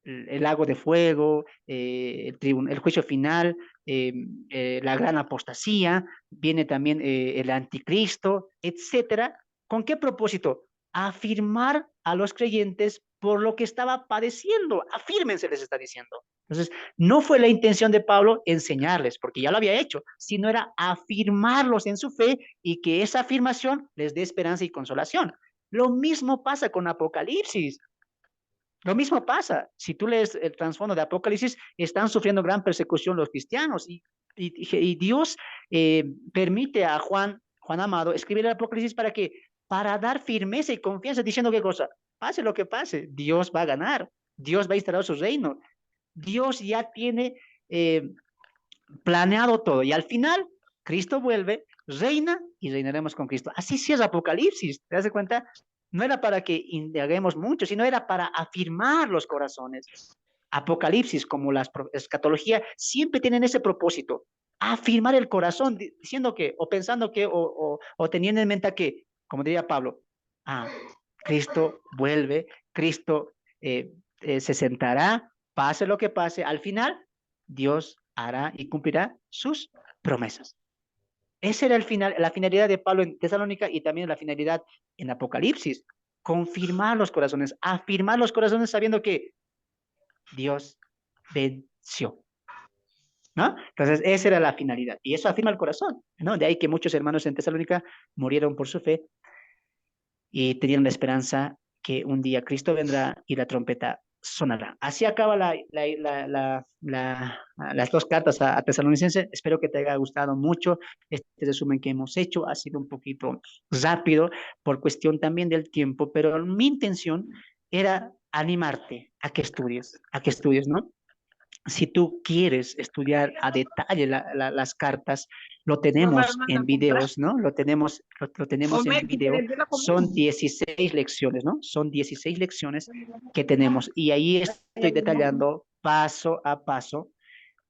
El lago de fuego, el juicio final, la gran apostasía, viene también el anticristo, etcétera. ¿Con qué propósito? Afirmar a los creyentes por lo que estaba padeciendo. Afírmense, les está diciendo. Entonces, no fue la intención de Pablo enseñarles, porque ya lo había hecho, sino era afirmarlos en su fe y que esa afirmación les dé esperanza y consolación. Lo mismo pasa con Apocalipsis. Lo mismo pasa. Si tú lees el trasfondo de Apocalipsis, están sufriendo gran persecución los cristianos y Dios permite a Juan Amado, escribir el Apocalipsis para que, para dar firmeza y confianza, diciendo qué cosa, pase lo que pase, Dios va a ganar, Dios va a instaurar su reino, Dios ya tiene planeado todo y al final Cristo vuelve, reina y reinaremos con Cristo. Así sí es Apocalipsis, ¿te das cuenta? No era para que indaguemos mucho, sino era para afirmar los corazones. Apocalipsis, como la escatología, siempre tienen ese propósito, afirmar el corazón, diciendo que, o pensando que, o teniendo en mente que, como diría Pablo, Cristo vuelve, Cristo se sentará, pase lo que pase, al final Dios hará y cumplirá sus promesas. Esa era la finalidad de Pablo en Tesalónica y también la finalidad en Apocalipsis, confirmar los corazones, afirmar los corazones sabiendo que Dios venció, ¿no? Entonces, esa era la finalidad y eso afirma el corazón, ¿no? De ahí que muchos hermanos en Tesalónica murieron por su fe y tenían la esperanza que un día Cristo vendrá y la trompeta sonará. Así acaba las dos cartas a Tesalonicenses. Espero que te haya gustado mucho este resumen que hemos hecho. Ha sido un poquito rápido por cuestión también del tiempo, pero mi intención era animarte a que estudies, ¿no? Si tú quieres estudiar a detalle las cartas, lo tenemos en videos, ¿no? Lo tenemos en video. Son 16 lecciones, ¿no? Son 16 lecciones que tenemos. Y ahí estoy detallando paso a paso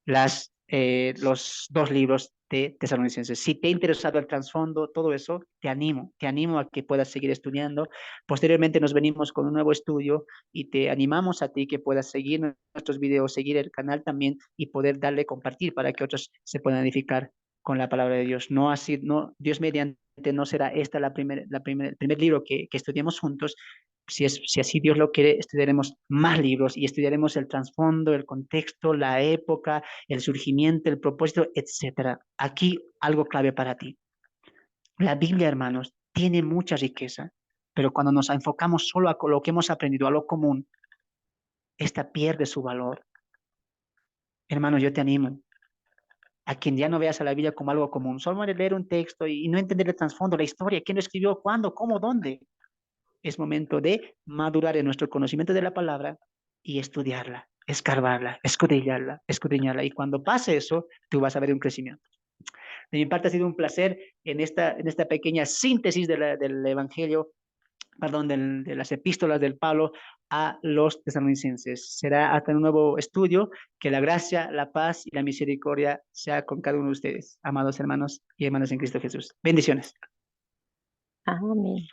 los dos libros de Tesalonicenses. Si te ha interesado el trasfondo, todo eso, te animo a que puedas seguir estudiando. Posteriormente nos venimos con un nuevo estudio y te animamos a ti que puedas seguir nuestros videos, seguir el canal también y poder darle compartir para que otros se puedan edificar con la palabra de Dios. No así, no, Dios mediante no será esta el primer libro que estudiemos juntos. Si así Dios lo quiere, estudiaremos más libros y estudiaremos el trasfondo, el contexto, la época, el surgimiento, el propósito, etcétera. Aquí algo clave para ti. La Biblia, hermanos, tiene mucha riqueza, pero cuando nos enfocamos solo a lo que hemos aprendido, a lo común, esta pierde su valor. Hermanos, yo te animo a quien ya no veas a la Biblia como algo común, solo leer un texto y no entender el trasfondo, la historia, quién lo escribió, cuándo, cómo, dónde. Es momento de madurar en nuestro conocimiento de la palabra y estudiarla, escarbarla, escudriñarla. Y cuando pase eso, tú vas a ver un crecimiento. De mi parte ha sido un placer en esta pequeña síntesis del Evangelio, perdón, de las epístolas del Pablo a los tesalonicenses. Será hasta un nuevo estudio. Que la gracia, la paz y la misericordia sea con cada uno de ustedes, amados hermanos y hermanas en Cristo Jesús. Bendiciones. Amén.